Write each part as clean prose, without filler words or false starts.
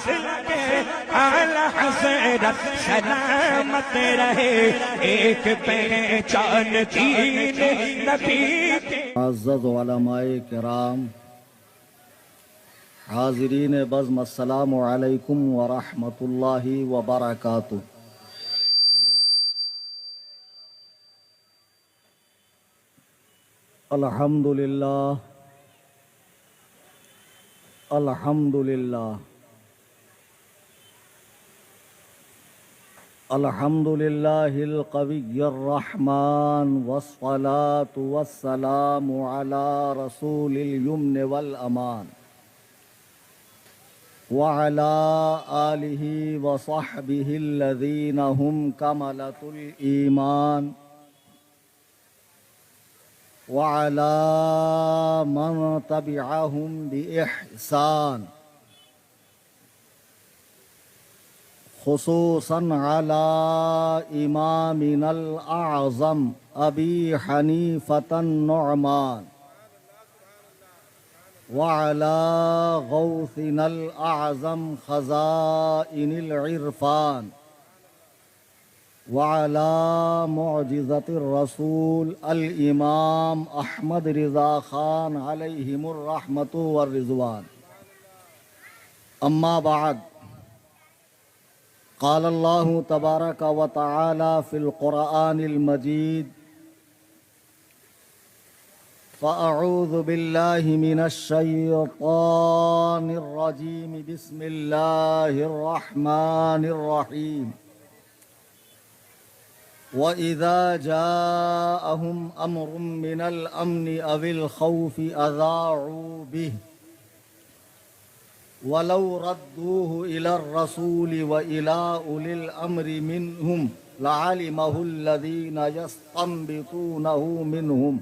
نسل کے اعلی حضرت سلامت رہے، ایک پہچان دین نبی کے۔ معزز علماء کرام، حاضرین بزم، السلام علیکم ورحمۃ اللہ وبرکاتہ۔ الحمدللہ الحمدللہ الحمدللہ القوی الرحمن والصلاة والسلام علی رسول الیمن والامان وعلى آلہ وصحبہ الذین هم کملۃ الایمان وعلى من تبعهم بإحسان، خصوصا على إمامنا الأعظم أبي حنيفة النعمان، وعلى غوثنا الأعظم خزائن العرفان، وعلى معجزة الرسول الإمام أحمد رضا خان عليهم الرحمة والرضوان. أما بعد، قال الله تبارك وتعالى في القرآن المجيد: فأعوذ بالله من الشيطان الرجيم، بسم الله الرحمن الرحيم. وَإِذَا جَاءَهُمْ أَمْرٌ مِّنَ الْأَمْنِ أَوِ الْخَوْفِ أَذَاعُوا بِهِ وَلَوْ رَدُّوهُ إِلَى الرَّسُولِ وَإِلَى أُولِي الْأَمْرِ مِنْهُمْ لَعَلِمَهُ الَّذِينَ يَسْتَنبِطُونَهُ مِنْهُمْ.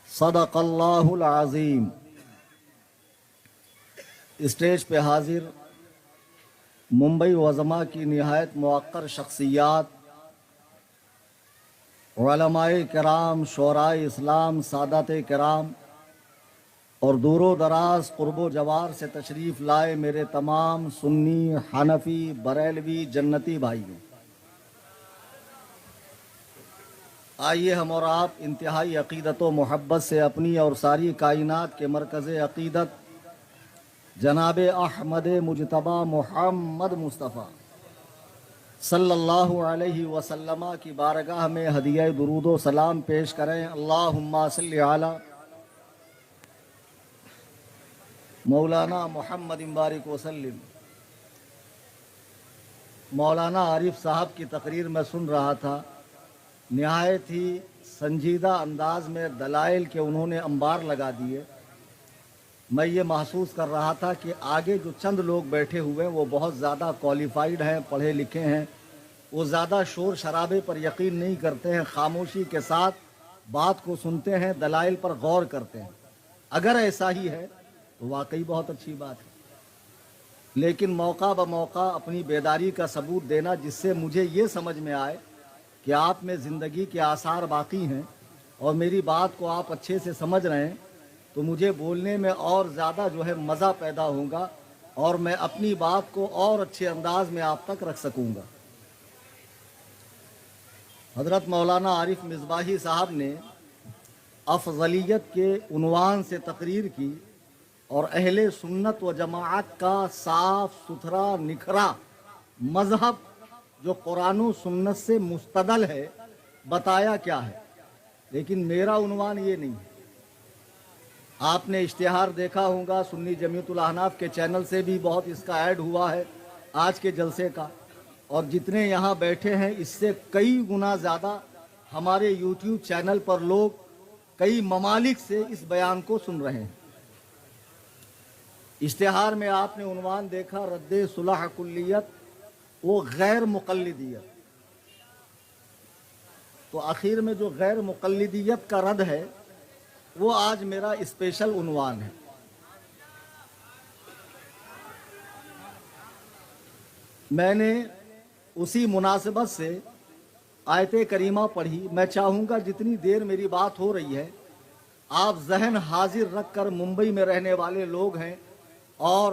صدق اللہ العظیم۔ اسٹیج پہ حاضر ممبئی وزما کی نہایت موقر شخصیات، علماء کرام، شعراء اسلام، سادات کرام اور دور و دراز قرب و جوار سے تشریف لائے میرے تمام سنی، حنفی، بریلوی، جنتی بھائیوں، آئیے ہم اور آپ انتہائی عقیدت و محبت سے اپنی اور ساری کائنات کے مرکز عقیدت جناب احمد مجتبی محمد مصطفیٰ صلی اللہ علیہ وسلم کی بارگاہ میں ہدیہ درود و سلام پیش کریں۔ اللہم صلی علی مولانا محمد بارک وسلم۔ مولانا عارف صاحب کی تقریر میں سن رہا تھا، نہایت ہی سنجیدہ انداز میں دلائل کے انہوں نے انبار لگا دیے۔ میں یہ محسوس کر رہا تھا کہ آگے جو چند لوگ بیٹھے ہوئے ہیں وہ بہت زیادہ کوالیفائیڈ ہیں، پڑھے لکھے ہیں، وہ زیادہ شور شرابے پر یقین نہیں کرتے ہیں، خاموشی کے ساتھ بات کو سنتے ہیں، دلائل پر غور کرتے ہیں۔ اگر ایسا ہی ہے تو واقعی بہت اچھی بات ہے، لیکن موقع بموقع اپنی بیداری کا ثبوت دینا، جس سے مجھے یہ سمجھ میں آئے کہ آپ میں زندگی کے آثار باقی ہیں اور میری بات کو آپ اچھے سے سمجھ رہے ہیں، تو مجھے بولنے میں اور زیادہ جو ہے مزہ پیدا ہوگا اور میں اپنی بات کو اور اچھے انداز میں آپ تک رکھ سکوں گا۔ حضرت مولانا عارف مصباحی صاحب نے افضلیت کے عنوان سے تقریر کی اور اہل سنت و جماعت کا صاف ستھرا نکھرا مذہب جو قرآن و سنت سے مستدل ہے بتایا کیا ہے، لیکن میرا عنوان یہ نہیں ہے۔ آپ نے اشتہار دیکھا ہوگا، سنی جمیعت الاحناف کے چینل سے بھی بہت اس کا ایڈ ہوا ہے آج کے جلسے کا، اور جتنے یہاں بیٹھے ہیں اس سے کئی گنا زیادہ ہمارے یوٹیوب چینل پر لوگ کئی ممالک سے اس بیان کو سن رہے ہیں۔ اشتہار میں آپ نے عنوان دیکھا، رد صلح کلیت و غیر مقلدیت، تو آخر میں جو غیر مقلدیت کا رد ہے وہ آج میرا اسپیشل عنوان ہے۔ میں نے اسی مناسبت سے آیت کریمہ پڑھی۔ میں چاہوں گا جتنی دیر میری بات ہو رہی ہے آپ ذہن حاضر رکھ کر، ممبئی میں رہنے والے لوگ ہیں اور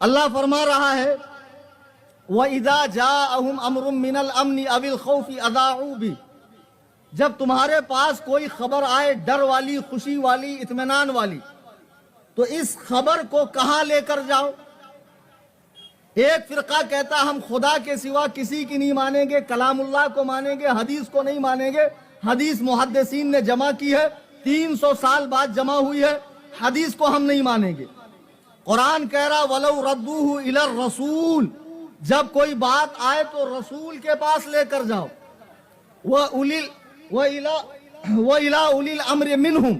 اللہ فرما رہا ہے وَإِذَا جَاءَهُمْ أَمْرٌ مِّنَ الْأَمْنِ أَوِ الْخَوْفِ أَذَاعُوا بِهِ، جب تمہارے پاس کوئی خبر آئے ڈر والی، خوشی والی، اطمینان والی، تو اس خبر کو کہاں لے کر جاؤ؟ ایک فرقہ کہتا ہم خدا کے سوا کسی کی نہیں مانیں گے، کلام اللہ کو مانیں گے، حدیث کو نہیں مانیں گے۔ حدیث محدثین نے جمع کی ہے، 300 سال بعد جمع ہوئی ہے، حدیث کو ہم نہیں مانیں گے۔ قرآن کہہ رہا وَلَوْ رَدُّوهُ إِلَى الرَّسُولِ، جب کوئی بات آئے تو رسول کے پاس لے کر جاؤ۔ وَإِلَىٰ أُولِي الْأَمْرِ مِنْهُمْ،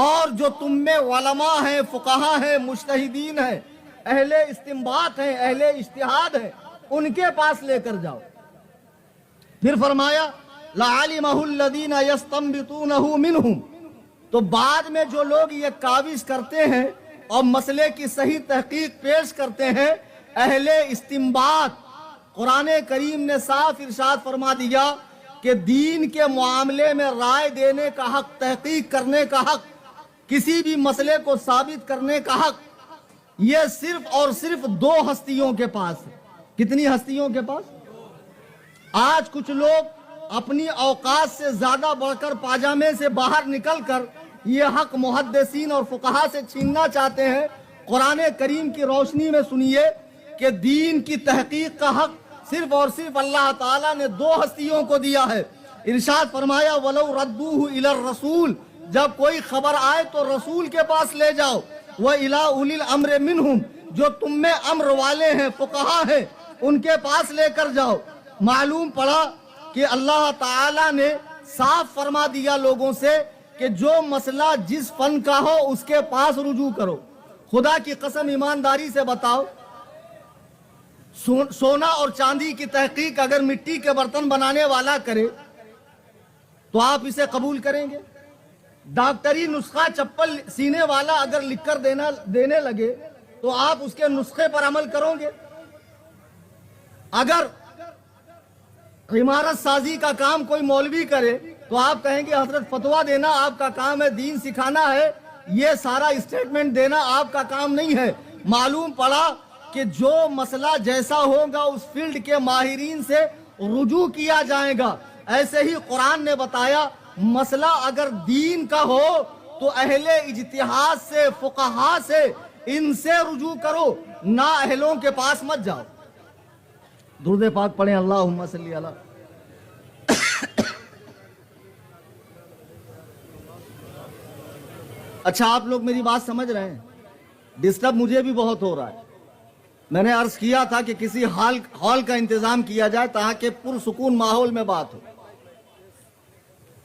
اور جو تم میں علماء ہیں، فقہا ہیں، مجتہدین ہیں، اہل استنباط ہیں، اہل اجتہاد ہیں، ان کے پاس لے کر جاؤ۔ پھر فرمایا لَعَلِمَهُ الَّذِينَ يَسْتَنبِطُونَهُ مِنْهُمْ، تو بعد میں جو لوگ یہ کاوش کرتے ہیں اور مسئلے کی صحیح تحقیق پیش کرتے ہیں، اہل استنباط، قرآن کریم نے صاف ارشاد فرما دیا کہ دین کے معاملے میں رائے دینے کا حق، تحقیق کرنے کا حق، کسی بھی مسئلے کو ثابت کرنے کا حق، یہ صرف اور صرف 2 ہستیوں کے پاس ہے۔ کتنی ہستیوں کے پاس؟ آج کچھ لوگ اپنی اوقات سے زیادہ بڑھ کر پاجامے سے باہر نکل کر یہ حق محدثین اور فقہا سے چھیننا چاہتے ہیں۔ قرآن کریم کی روشنی میں سنیے کہ دین کی تحقیق کا حق صرف اور صرف اللہ تعالیٰ نے 2 ہستیوں کو دیا ہے۔ ارشاد فرمایا وَلَوْ رَدُّوهُ إِلَى الرَّسُولِ، جب کوئی خبر آئے تو رسول کے پاس لے جاؤ۔ وَإِلَىٰ أُولِي الْأَمْرِ مِنْهُمْ، جو تم میں امر والے ہیں، فقہا ہیں، ان کے پاس لے کر جاؤ۔ معلوم پڑا کہ اللہ تعالیٰ نے صاف فرما دیا لوگوں سے کہ جو مسئلہ جس فن کا ہو اس کے پاس رجوع کرو۔ خدا کی قسم ایمانداری سے بتاؤ، سونا اور چاندی کی تحقیق اگر مٹی کے برتن بنانے والا کرے تو آپ اسے قبول کریں گے؟ ڈاکٹری نسخہ چپل سینے والا اگر لکھ کر دینے لگے تو آپ اس کے نسخے پر عمل کرو گے؟ اگر عمارت سازی کا کام کوئی مولوی کرے تو آپ کہیں گے حضرت فتویٰ دینا آپ کا کام ہے، دین سکھانا ہے، یہ سارا اسٹیٹمنٹ دینا آپ کا کام نہیں ہے۔ معلوم پڑا کہ جو مسئلہ جیسا ہوگا اس فیلڈ کے ماہرین سے رجوع کیا جائے گا۔ ایسے ہی قرآن نے بتایا مسئلہ اگر دین کا ہو تو اہل اجتہاد سے، فقہا سے، ان سے رجوع کرو، نہ اہلوں کے پاس مت جاؤ۔ درود پاک پڑھیں اللہم صلی علی۔ اچھا آپ لوگ میری بات سمجھ رہے ہیں؟ ڈسٹرب مجھے بھی بہت ہو رہا ہے۔ میں نے عرض کیا تھا کہ کسی ہال کا انتظام کیا جائے تاکہ پرسکون ماحول میں بات ہو،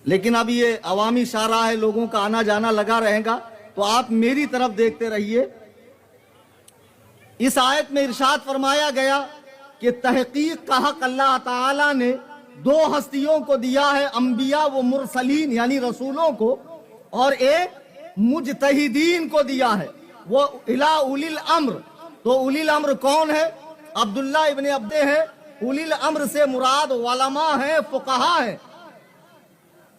لیکن اب یہ عوامی شاہراہ ہے، لوگوں کا آنا جانا لگا رہے گا، تو آپ میری طرف دیکھتے رہیے۔ اس آیت میں ارشاد فرمایا گیا کہ تحقیق کا حق اللہ تعالیٰ نے 2 ہستیوں کو دیا ہے، انبیاء و مرسلین یعنی رسولوں کو، اور ایک مجتہدین کو دیا ہے، وہ الی اولی الامر۔ تو اولی الامر کون ہے؟ عبداللہ ابن عبدہ ہے۔ اولی الامر سے مراد علماء ہیں، فقہا ہیں،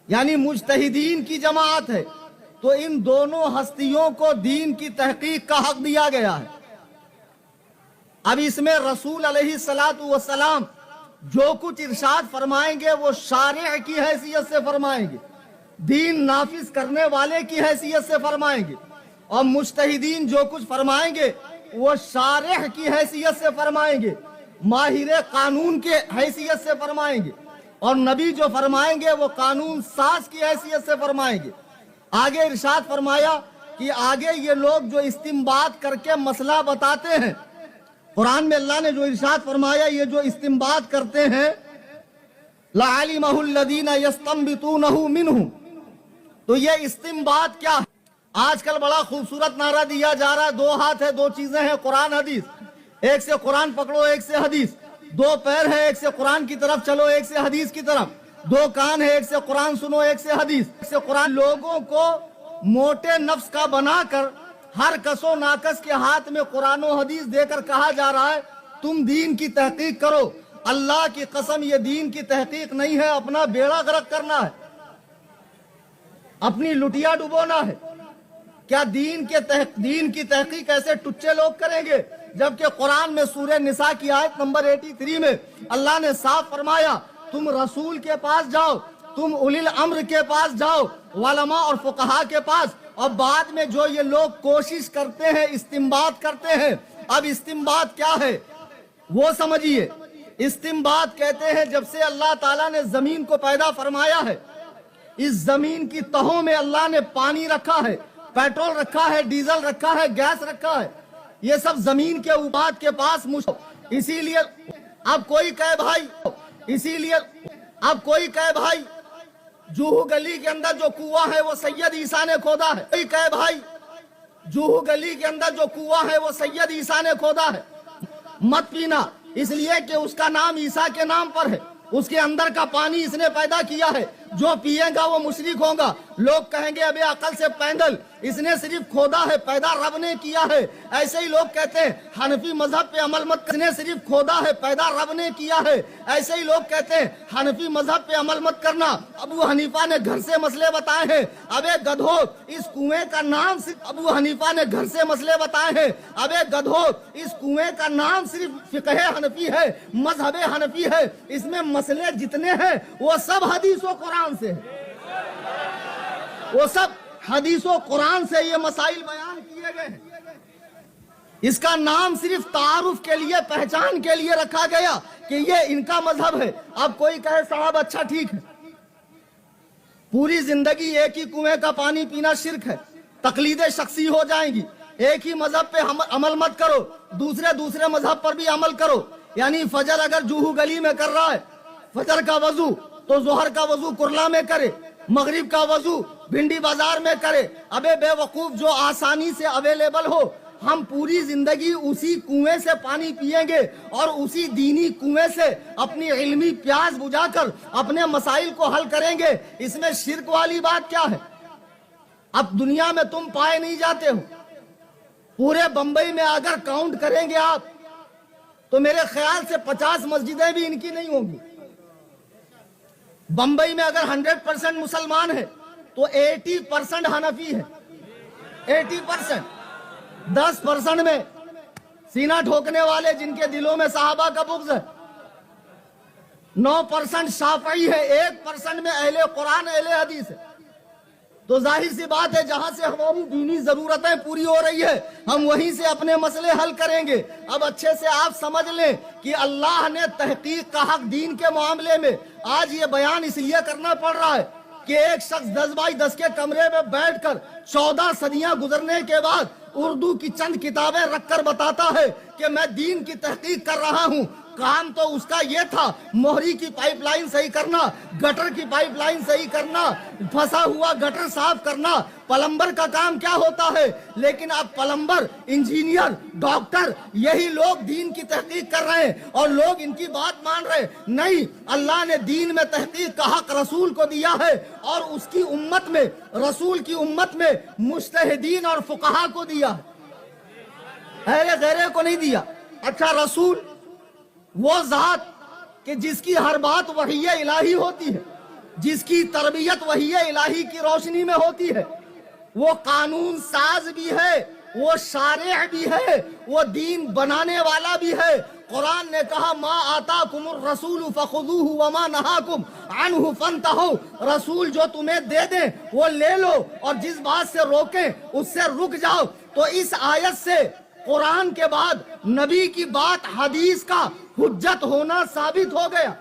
یعنی مجتہدین کی جماعت ہے۔ تو ان دونوں ہستیوں کو دین کی تحقیق کا حق دیا گیا ہے۔ اب اس میں رسول علیہ السلام جو کچھ ارشاد فرمائیں گے وہ شارع کی حیثیت سے فرمائیں گے، دین نافذ کرنے والے کی حیثیت سے فرمائیں گے، اور مجتہدین جو کچھ فرمائیں گے وہ شارع کی حیثیت سے فرمائیں گے، ماہر قانون کے حیثیت سے فرمائیں گے، اور نبی جو فرمائیں گے وہ قانون ساز کی حیثیت سے فرمائیں گے۔ آگے ارشاد فرمایا کہ آگے یہ لوگ جو استنباط کر کے مسئلہ بتاتے ہیں، قرآن میں اللہ نے جو ارشاد فرمایا یہ جو استنباط کرتے ہیں لَعَلِمَهُ الَّذِينَ يَسْتَنبِطُونَهُ مِنْهُمْ، تو یہ استنباط کیا ہے؟ آج کل بڑا خوبصورت نعرہ دیا جا رہا ہے 2 ہاتھ ہے 2 چیزیں ہیں، قرآن حدیث، ایک سے قرآن پکڑو ایک سے حدیث، 2 پیر ہے ایک سے قرآن کی طرف چلو ایک سے حدیث کی طرف، 2 کان ہے ایک سے قرآن سنو ایک سے حدیث، ایک سے قرآن۔ لوگوں کو موٹے نفس کا بنا کر ہر کس و ناکس کے ہاتھ میں قرآن و حدیث دے کر کہا جا رہا ہے تم دین کی تحقیق کرو۔ اللہ کی قسم یہ دین کی تحقیق نہیں ہے، اپنا بیڑا غرق کرنا ہے، اپنی لٹیا ڈبونا ہے۔ کیا دین کی تحقیق ایسے ٹچے لوگ کریں گے؟ جبکہ قرآن میں سورہ نساء کی آیت نمبر 83 میں اللہ نے صاف فرمایا تم رسول کے پاس جاؤ، تم اولی الامر کے پاس جاؤ، علماء اور فقہا کے پاس. اور بعد میں جو یہ لوگ کوشش کرتے ہیں، استنباط کرتے ہیں. اب استنباط کیا ہے وہ سمجھیے. استنباط کہتے ہیں جب سے اللہ تعالیٰ نے زمین کو پیدا فرمایا ہے، اس زمین کی تہوں میں اللہ نے پانی رکھا ہے، پیٹرول رکھا ہے، ڈیزل رکھا ہے، گیس رکھا ہے. یہ سب زمین کے اوپات کے پاس اسی لیے اب کوئی کہے بھائی جوہو گلی کے اندر جو کنواں ہے وہ سید عیسیٰ نے کھودا ہے. کوئی کہے بھائی جوہو گلی کے اندر جو کنواں ہے وہ سید عیسیٰ نے کھودا ہے. مت پینا، اس لیے کہ اس کا نام عیسیٰ کے نام پر ہے، اس کے اندر کا پانی اس نے پیدا کیا ہے، جو پیے گا وہ مشرک ہوگا. لوگ کہیں گے ابے عقل سے پینگل، اس نے صرف کھودا ہے، پیدا رب نے کیا ہے. ایسے ہی لوگ کہتے ہیں حنفی مذہب پہ عمل مت، اس نے صرف کھودا ہے، پیدا رب نے کیا ہے. ایسے ہی لوگ کہتے ہیں حنفی مذہب پہ عمل مت کرنا، ابو حنیفہ نے گھر سے مسئلے بتائے ہیں. ابے گدھو، اس کنویں کا نام صرف ابو حنیفہ نے گھر سے مسئلے بتائے ہیں. ابے گدھو، اس کنویں کا نام صرف فقہ حنفی ہے، مذہب حنفی ہے. اس میں مسئلے جتنے ہیں وہ سب حدیث و قرآن سے ہیں، وہ سب حدیث و قرآن سے یہ مسائل بیان کیے گئے ہیں. اس کا نام صرف تعارف کے لیے، پہچان کے لیے رکھا گیا کہ یہ ان کا مذہب ہے. اب کوئی کہے صاحب اچھا ٹھیک ہے، پوری زندگی ایک ہی کنویں کا پانی پینا شرک ہے، تقلیدیں شخصی ہو جائیں گی. ایک ہی مذہب پہ عمل مت کرو، دوسرے مذہب پر بھی عمل کرو. یعنی فجر اگر جوہو گلی میں کر رہا ہے فجر کا وضو، تو ظہر کا وضو کرلا میں کرے، مغرب کا وضو بھنڈی بازار میں کرے. ابے بے وقوف، جو آسانی سے اویلیبل ہو. ہم پوری زندگی اسی کنویں سے پانی پیئیں گے اور اسی دینی کنویں سے اپنی علمی پیاس بجھا کر اپنے مسائل کو حل کریں گے. اس میں شرک والی بات کیا ہے؟ اب دنیا میں تم پائے نہیں جاتے ہو. پورے بمبئی میں اگر کاؤنٹ کریں گے آپ تو میرے خیال سے 50 مسجدیں بھی ان کی نہیں ہوں گی. بمبئی میں اگر 100% مسلمان ہے تو 80% حنفی ہے. 80%. 10% میں سینہ ٹھوکنے والے جن کے دلوں میں صحابہ کا بغض ہے. 9% شافعی ہے. 1% میں اہل قرآن، اہل حدیث ہے. تو ظاہر سی بات ہے جہاں سے ہماری دینی ضرورتیں پوری ہو رہی ہے ہم وہیں سے اپنے مسئلے حل کریں گے. اب اچھے سے آپ سمجھ لیں کہ اللہ نے تحقیق کا حق دین کے معاملے میں آج یہ بیان اس لیے کرنا پڑ رہا ہے کہ ایک شخص 10x10 کے کمرے میں بیٹھ کر 14 صدیاں گزرنے کے بعد اردو کی چند کتابیں رکھ کر بتاتا ہے کہ میں دین کی تحقیق کر رہا ہوں. کام تو اس کا یہ تھا موہری کی پائپ لائن صحیح کرنا، گٹر کی پائپ لائن صحیح کرنا، پھنسا ہوا گٹر صاف کرنا. پلمبر کا کام کیا ہوتا ہے؟ لیکن اب پلمبر، انجینئر، ڈاکٹر، یہی لوگ دین کی تحقیق کر رہے ہیں اور لوگ ان کی بات مان رہے. نہیں، اللہ نے دین میں تحقیق کا حق رسول کو دیا ہے اور اس کی امت میں، رسول کی امت میں مجتہدین اور فقہا کو دیا ہے، غیرے کو نہیں دیا. اچھا، رسول وہ ذات کہ جس کی ہر بات وحی الہی ہوتی ہے، جس کی تربیت وحی الہی کی روشنی میں ہوتی ہے، وہ قانون ساز بھی ہے، وہ شارع بھی ہے، وہ دین بنانے والا بھی ہے. قرآن نے کہا ما آتاکم الرسول فخذوہ وما نہاکم عنہ فانتہوا. رسول جو تمہیں دے دیں وہ لے لو اور جس بات سے روکیں اس سے رک جاؤ. تو اس آیت سے قرآن کے بعد نبی کی بات حدیث کا حجت ہونا ثابت ہو گیا.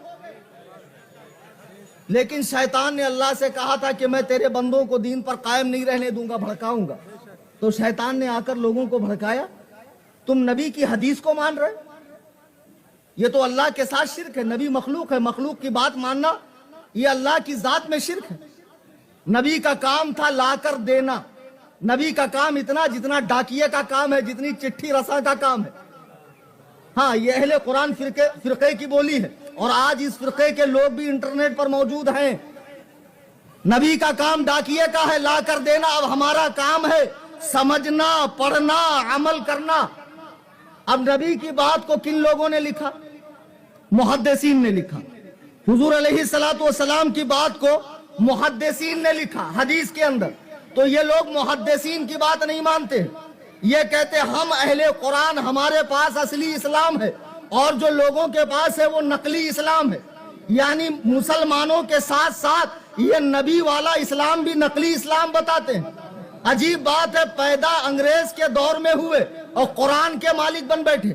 لیکن شیطان نے اللہ سے کہا تھا کہ میں تیرے بندوں کو دین پر قائم نہیں رہنے دوں گا، بھڑکاؤں گا. تو شیطان نے آ کر لوگوں کو بھڑکایا. تم نبی کی حدیث کو مان رہے، یہ تو اللہ کے ساتھ شرک ہے. نبی مخلوق ہے، مخلوق کی بات ماننا یہ اللہ کی ذات میں شرک ہے. نبی کا کام تھا لا کر دینا. نبی کا کام اتنا جتنا ڈاکیے کا کام ہے، جتنی چٹھی رساں کا کام ہے. ہاں، یہ اہل قرآن فرقے کی بولی ہے اور آج اس فرقے کے لوگ بھی انٹرنیٹ پر موجود ہیں. نبی کا کام ڈاکیے کا ہے، لا کر دینا. اب ہمارا کام ہے سمجھنا، پڑھنا، عمل کرنا. اب نبی کی بات کو کن لوگوں نے لکھا؟ محدثین نے لکھا. حضور علیہ الصلوۃ والسلام کی بات کو محدثین نے لکھا حدیث کے اندر. تو یہ لوگ محدثین کی بات نہیں مانتے، یہ کہتے ہم اہل قرآن، ہمارے پاس اصلی اسلام ہے اور جو لوگوں کے پاس ہے وہ نقلی اسلام ہے، یعنی مسلمانوں کے ساتھ ساتھ یہ نبی والا اسلام بھی نقلی اسلام بتاتے ہیں۔ عجیب بات ہے، پیدا انگریز کے دور میں ہوئے اور قرآن کے مالک بن بیٹھے،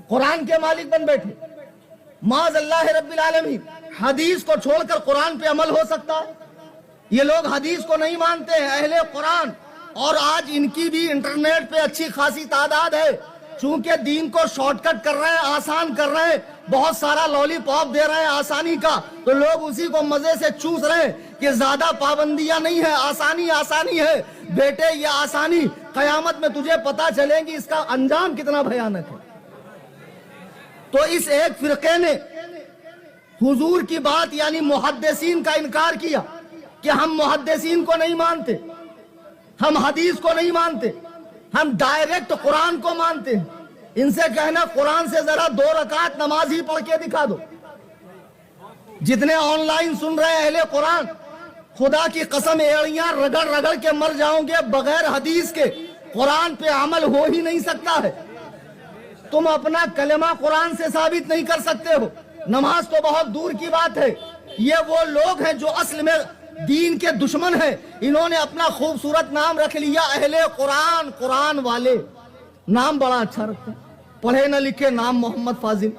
قرآن کے مالک بن بیٹھے۔ معاذ اللہ رب العالمین، حدیث کو چھوڑ کر قرآن پہ عمل ہو سکتا ہے؟ یہ لوگ حدیث کو نہیں مانتے ہیں، اہل قرآن، اور آج ان کی بھی انٹرنیٹ پہ اچھی خاصی تعداد ہے، چونکہ دین کو شارٹ کٹ کر رہے ہیں، آسان کر رہے ہیں، بہت سارا لولی پاپ دے رہے ہیں آسانی کا، تو لوگ اسی کو مزے سے چوس رہے ہیں کہ زیادہ پابندیاں نہیں ہے، آسانی آسانی ہے۔ بیٹے یہ آسانی قیامت میں تجھے پتا چلے گی اس کا انجام کتنا بھیانک ہے۔ تو اس ایک فرقے نے حضور کی بات یعنی محدثین کا انکار کیا کہ ہم محدثین کو نہیں مانتے، ہم حدیث کو نہیں مانتے، ہم ڈائریکٹ قرآن کو مانتے ہیں۔ ان سے کہنا قرآن سے ذرا 2 رکعت نماز ہی پڑھ کے دکھا دو۔ جتنے آن لائن سن رہے ہیں اہل قرآن، خدا کی قسم ایڑیاں رگڑ رگڑ کے مر جاؤں گے، بغیر حدیث کے قرآن پہ عمل ہو ہی نہیں سکتا ہے۔ تم اپنا کلمہ قرآن سے ثابت نہیں کر سکتے ہو، نماز تو بہت دور کی بات ہے۔ یہ وہ لوگ ہیں جو اصل میں دین کے دشمن ہیں، انہوں نے اپنا خوبصورت نام رکھ لیا اہل قرآن، قرآن والے، نام بڑا اچھا رکھتے ہیں، پڑھے نہ لکھے نام محمد فاضل۔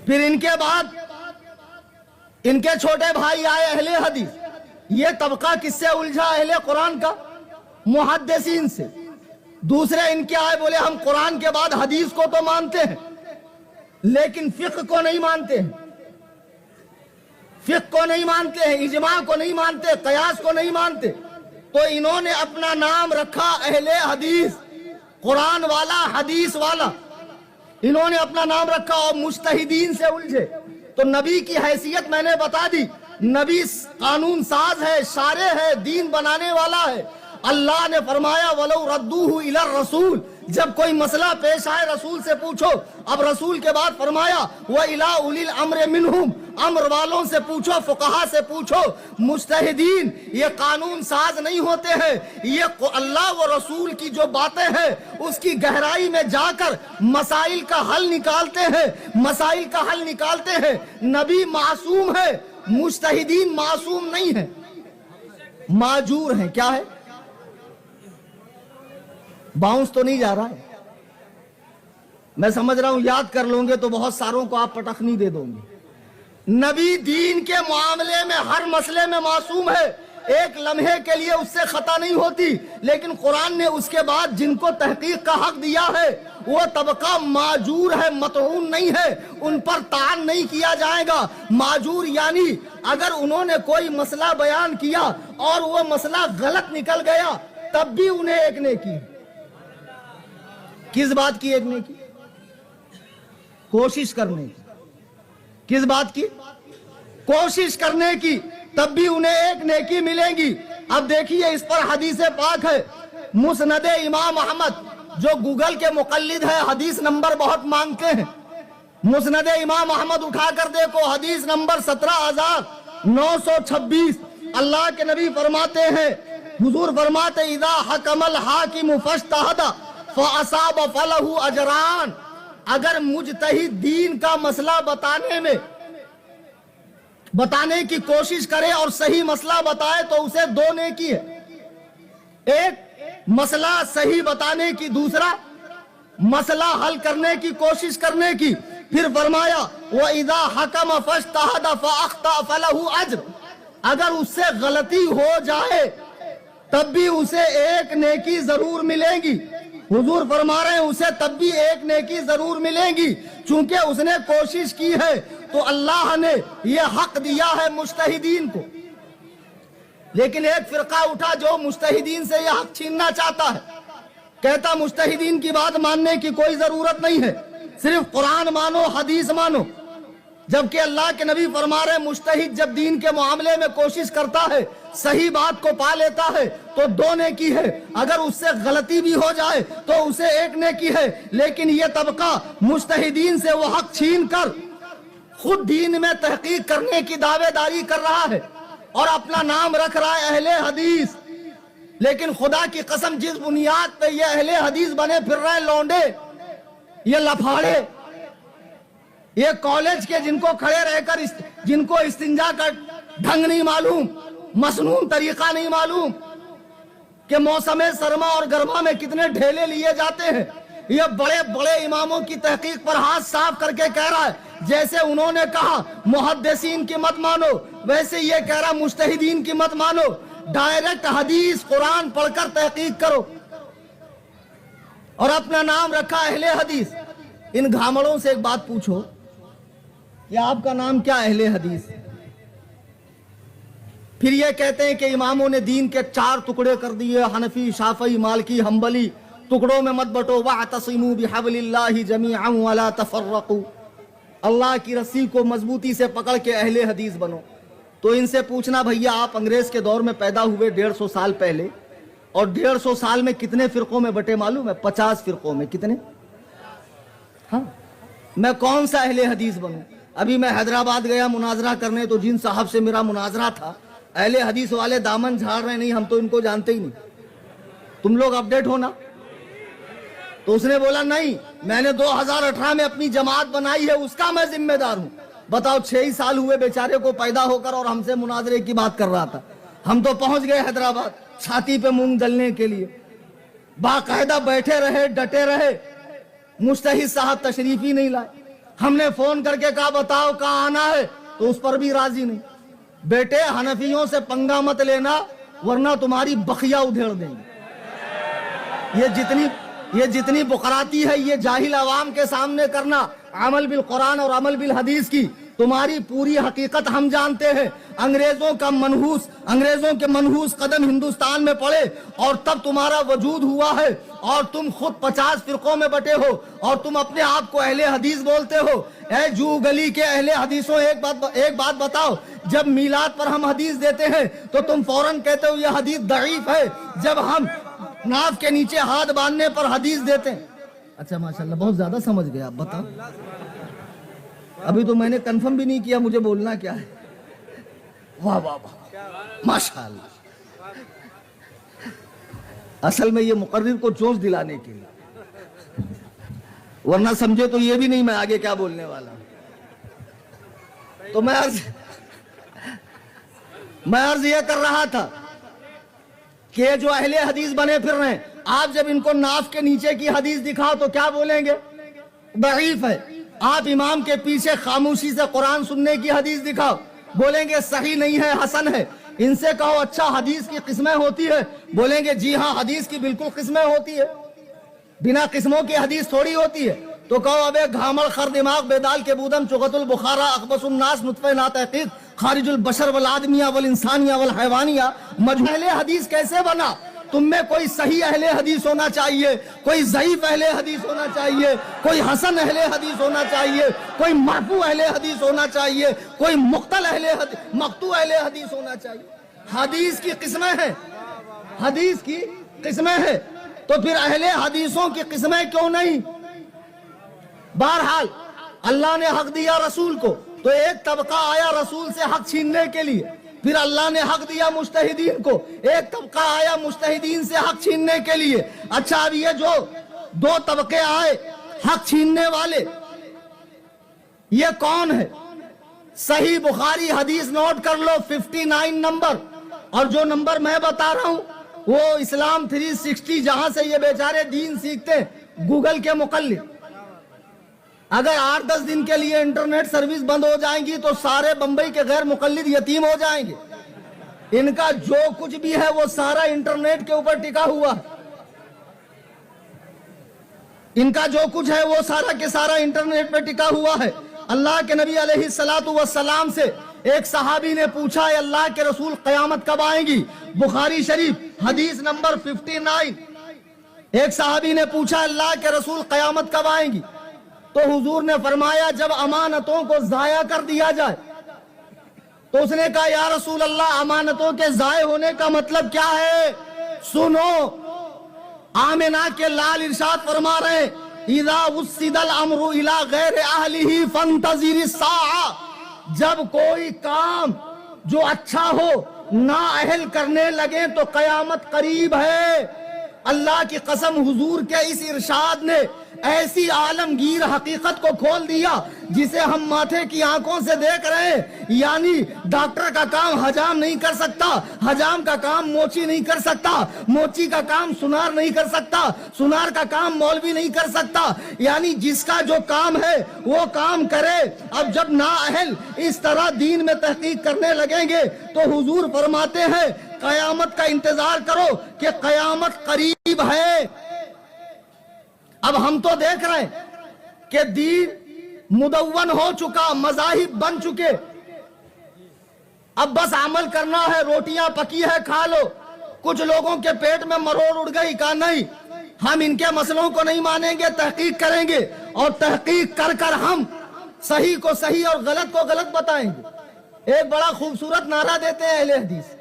پھر ان کے بعد ان کے چھوٹے بھائی آئے اہل حدیث، یہ طبقہ کس سے الجھا؟ اہل قرآن کا، محدثین سے۔ دوسرے ان کے آئے، بولے ہم قرآن کے بعد حدیث کو تو مانتے ہیں لیکن فقہ کو نہیں مانتے ہیں، فقہ کو نہیں مانتے ہیں، اجماع کو نہیں مانتے، قیاس کو نہیں مانتے۔ تو انہوں نے اپنا نام رکھا اہل حدیث، قرآن والا، حدیث والا، انہوں نے اپنا نام رکھا اور مجتہدین سے الجھے۔ تو نبی کی حیثیت میں نے بتا دی، نبی قانون ساز ہے، شارع ہے، دین بنانے والا ہے۔ اللہ نے فرمایا وَلَوْ رَدُّوهُ إِلَى الرَّسُولِ، جب کوئی مسئلہ پیش آئے رسول سے پوچھو۔ اب رسول کے بعد فرمایا وَإِلَىٰ أُولِي الْأَمْرِ مِنْهُمْ، امر والوں سے پوچھو، فقہا سے پوچھو۔ مجتہدین یہ قانون ساز نہیں ہوتے ہیں، یہ اللہ و رسول کی جو باتیں ہیں اس کی گہرائی میں جا کر مسائل کا حل نکالتے ہیں، مسائل کا حل نکالتے ہیں۔ نبی معصوم ہے، مجتہدین معصوم نہیں ہیں، معجور ہیں۔ کیا ہے؟ باؤنس تو نہیں جا رہا ہے، میں سمجھ رہا ہوں یاد کر لوں گے تو بہت ساروں کو آپ پٹخنی دے دوں گے۔ نبی دین کے معاملے میں ہر مسئلے میں معصوم ہے، ایک لمحے کے لیے اس سے خطا نہیں ہوتی، لیکن قرآن نے اس کے بعد جن کو تحقیق کا حق دیا ہے وہ طبقہ معجور ہے، مطعون نہیں ہے، ان پر طعن نہیں کیا جائے گا۔ معجور یعنی اگر انہوں نے کوئی مسئلہ بیان کیا اور وہ مسئلہ غلط نکل گیا تب بھی انہیں ایک نیکی۔ کس بات کی ایک نیکی؟ کوشش کرنے کی۔ کس بات کی؟ کوشش کرنے کی، تب بھی انہیں ایک نیکی ملے گی۔ اب دیکھیے اس پر حدیث پاک ہے، مسند امام احمد، جو گوگل کے مقلد ہے حدیث نمبر بہت مانگتے ہیں، مسند امام احمد اٹھا کر دیکھو، حدیث نمبر 17926۔ اللہ کے نبی فرماتے ہیں، حضور فرماتے اذا حکم الحاکم فاجتہد فاصاب فلہ اجران، اگر مجتہد دین کا مسئلہ بتانے کی کوشش کرے اور صحیح مسئلہ بتائے تو اسے 2 نیکی ہے، ایک مسئلہ صحیح بتانے کی، دوسرا مسئلہ حل کرنے کی کوشش کرنے کی۔ پھر فرمایا وَإِذَا حَكَمَ فَاجْتَهَدَ فَأَخْطَأَ فَلَهُ أَجْرٌ، اگر اس سے غلطی ہو جائے تب بھی اسے ایک نیکی ضرور ملے گی۔ حضور فرما رہے ہیں اسے تب بھی ایک نیکی ضرور ملے گی، چونکہ اس نے کوشش کی ہے۔ تو اللہ نے یہ حق دیا ہے مجتہدین کو، لیکن ایک فرقہ اٹھا جو مجتہدین سے یہ حق چھیننا چاہتا ہے، کہتا مجتہدین کی بات ماننے کی کوئی ضرورت نہیں ہے، صرف قرآن مانو، حدیث مانو۔ جبکہ اللہ کے نبی فرما رہے مجتہد جب دین کے معاملے میں کوشش کرتا ہے، صحیح بات کو پا لیتا ہے تو 2 نیکی ہے، اگر اس سے غلطی بھی ہو جائے تو اسے ایک نیکی ہے۔ لیکن یہ طبقہ مجتہدین سے وہ حق چھین کر خود دین میں تحقیق کرنے کی دعوے داری کر رہا ہے، اور اپنا نام رکھ رہا ہے اہل حدیث، لیکن خدا کی قسم جس بنیاد پہ یہ اہل حدیث بنے پھر رہے لونڈے، یہ لفاڑے، یہ کالج کے جن کو کھڑے رہ کر جن کو استنجا کا ڈھنگ نہیں معلوم، مسنون طریقہ نہیں معلوم کہ موسم سرما اور گرما میں کتنے ڈھیلے لیے جاتے ہیں، یہ بڑے بڑے اماموں کی تحقیق پر ہاتھ صاف کر کے کہہ رہا ہے جیسے انہوں نے کہا محدثین کی مت مانو، ویسے یہ کہہ رہا مجتہدین کی مت مانو، ڈائریکٹ حدیث قرآن پڑھ کر تحقیق کرو، اور اپنا نام رکھا اہل حدیث۔ ان گھامڑوں سے ایک بات پوچھو کہ آپ کا نام کیا اہل حدیث؟ پھر یہ کہتے ہیں کہ اماموں نے دین کے 4 ٹکڑے کر دیے، حنفی، شافعی، مالکی، حنبلی، ٹکڑوں میں مت بٹو، وَاعْتَصِمُوا بِحَبْلِ اللَّهِ جَمِيعًا وَلَا تَفَرَّقُوا، اللہ کی رسی کو مضبوطی سے پکڑ کے اہل حدیث بنو۔ تو ان سے پوچھنا بھیا آپ انگریز کے دور میں پیدا ہوئے 150 سال پہلے، اور 150 سال میں کتنے فرقوں میں بٹے معلوم ہے؟ 50 فرقوں میں۔ کتنے؟ ہاں، میں کون سا اہل حدیث بنوں؟ ابھی میں حیدرآباد گیا مناظرہ کرنے، تو جن صاحب سے میرا مناظرہ تھا، اہل حدیث والے دامن جھاڑ رہے، نہیں ہم تو ان کو جانتے ہی نہیں، تم لوگ اپڈیٹ ہونا۔ تو اس نے بولا نہیں، میں نے 2018 میں اپنی جماعت بنائی ہے، اس کا میں ذمہ دار ہوں۔ بتاؤ 6 ہی سال ہوئے بیچارے کو پیدا ہو کر، اور ہم سے مناظرے کی بات کر رہا تھا۔ ہم تو پہنچ گئے حیدرآباد چھاتی پہ مونگ ڈلنے کے لیے، باقاعدہ بیٹھے رہے، ڈٹے رہے، مجتہد صاحب تشریف ہی نہیں لائے۔ ہم نے فون کر کے کہا بتاؤ کہاں آنا ہے، تو اس پر بھی راضی نہیں۔ بیٹے حنفیوں سے پنگا مت لینا ورنہ تمہاری بخیا ادھیڑ دیں گے۔ یہ جتنی بقراتی ہے یہ جاہل عوام کے سامنے کرنا، عمل بالقرآن اور عمل بالحدیث کی تمہاری پوری حقیقت ہم جانتے ہیں۔ انگریزوں کے منحوس قدم ہندوستان میں پڑے اور تب تمہارا وجود ہوا ہے، اور تم خود 50 فرقوں میں بٹے ہو، اور تم اپنے آپ کو اہل حدیث بولتے ہو۔ اے جو گلی کے اہل حدیثوں، ایک بات بتاؤ، جب میلاد پر ہم حدیث دیتے ہیں تو تم فوراً کہتے ہو یہ حدیث ضعیف ہے، جب ہم ناف کے نیچے ہاتھ باندھنے پر حدیث دیتے ہیں۔ اچھا ماشاءاللہ بہت زیادہ سمجھ گیا، آپ بتاؤ۔ ابھی تو میں نے کنفرم بھی نہیں کیا مجھے بولنا کیا ہے۔ واہ واہ واہ ماشاءاللہ۔ اصل میں یہ مقرر کو جوش دلانے کے لیے، ورنہ سمجھے تو یہ بھی نہیں میں آگے کیا بولنے والا ہوں۔ تو میں عرض یہ کر رہا تھا کہ جو اہل حدیث بنے پھر رہے ہیں، آپ جب ان کو ناف کے نیچے کی حدیث دکھاؤ تو کیا بولیں گے؟ ضعیف ہے۔ آپ امام کے پیچھے خاموشی سے قرآن سننے کی حدیث دکھاؤ، بولیں گے صحیح نہیں ہے، حسن ہے۔ ان سے کہو اچھا حدیث کی قسمیں ہوتی ہے، بولیں گے جی ہاں حدیث کی بالکل قسمیں ہوتی ہے، بنا قسموں کی حدیث تھوڑی ہوتی ہے۔ تو کہو ابے گھامڑ خر دماغ بیدال کے بودم چغت البخارا اخبث الناس نطفہ ناتحقیق خارج البشر والآدمیہ والانسانیہ والحیوانیہ، اہل حدیث کیسے بنا؟ تم میں کوئی صحیح اہل حدیث ہونا چاہیے، کوئی ضعیف اہل حدیث ہونا چاہیے، کوئی حسن اہل حدیث ہونا چاہیے، کوئی مرفوع اہل حدیث ہونا چاہیے، کوئی مقطوع اہل حدیث ہونا چاہیے۔ حدیث کی قسمیں ہیں، حدیث کی قسمیں ہیں، تو پھر اہل حدیثوں کی قسمیں کیوں نہیں؟ بہرحال اللہ نے حق دیا رسول کو، تو ایک طبقہ آیا رسول سے حق چھیننے کے لیے، پھر اللہ نے حق دیا مجتہدین کو، ایک طبقہ آیا مجتہدین سے حق چھیننے کے لیے۔ اچھا اب یہ جو 2 طبقے آئے حق چھیننے والے، یہ کون ہے؟ صحیح بخاری حدیث نوٹ کر لو 59 نمبر، اور جو نمبر میں بتا رہا ہوں وہ اسلام 360 جہاں سے یہ بیچارے دین سیکھتے ہیں، گوگل کے مقلد۔ اگر 8-10 دن کے لیے انٹرنیٹ سروس بند ہو جائیں گی تو سارے بمبئی کے غیر مقلد یتیم ہو جائیں گے۔ ان کا جو کچھ بھی ہے وہ سارا انٹرنیٹ کے اوپر ٹکا ہوا ہے، ان کا جو کچھ ہے وہ سارا کے سارا انٹرنیٹ پہ ٹکا ہوا ہے۔ اللہ کے نبی علیہ السلام سے ایک صحابی نے پوچھا اے اللہ کے رسول قیامت کب آئیں گی؟ بخاری شریف حدیث نمبر 59۔ ایک صحابی نے پوچھا اللہ کے رسول قیامت کب آئیں گی؟ تو حضور نے فرمایا جب امانتوں کو ضائع کر دیا جائے۔ تو اس نے کہا یا رسول اللہ امانتوں کے ضائع ہونے کا مطلب کیا ہے؟ سنو، آمنہ کے لال ارشاد فرما رہے اذا وسد الامر الى غیر اہلہ فانتظر الساعہ، جب کوئی کام جو اچھا ہو نااہل کرنے لگے تو قیامت قریب ہے۔ اللہ کی قسم، حضور کے اس ارشاد نے ایسی عالمگیر حقیقت کو کھول دیا جسے ہم ماتھے کی آنکھوں سے دیکھ رہے ہیں۔ یعنی ڈاکٹر کا کام حجام نہیں کر سکتا، حجام کا کام موچی نہیں کر سکتا، موچی کا کام سنار نہیں کر سکتا، سنار کا کام مولوی نہیں کر سکتا۔ یعنی جس کا جو کام ہے وہ کام کرے۔ اب جب نااہل اس طرح دین میں تحقیق کرنے لگیں گے تو حضور فرماتے ہیں قیامت کا انتظار کرو کہ قیامت قریب ہے۔ اب ہم تو دیکھ رہے ہیں کہ دین مدون ہو چکا، مذاہب بن چکے، اب بس عمل کرنا ہے، روٹیاں پکی ہے کھا لو۔ کچھ لوگوں کے پیٹ میں مروڑ اڑ گئی، کہا نہیں ہم ان کے مسئلوں کو نہیں مانیں گے، تحقیق کریں گے، اور تحقیق کر کر ہم صحیح کو صحیح اور غلط کو غلط بتائیں گے۔ ایک بڑا خوبصورت نعرہ دیتے ہیں اہل حدیث،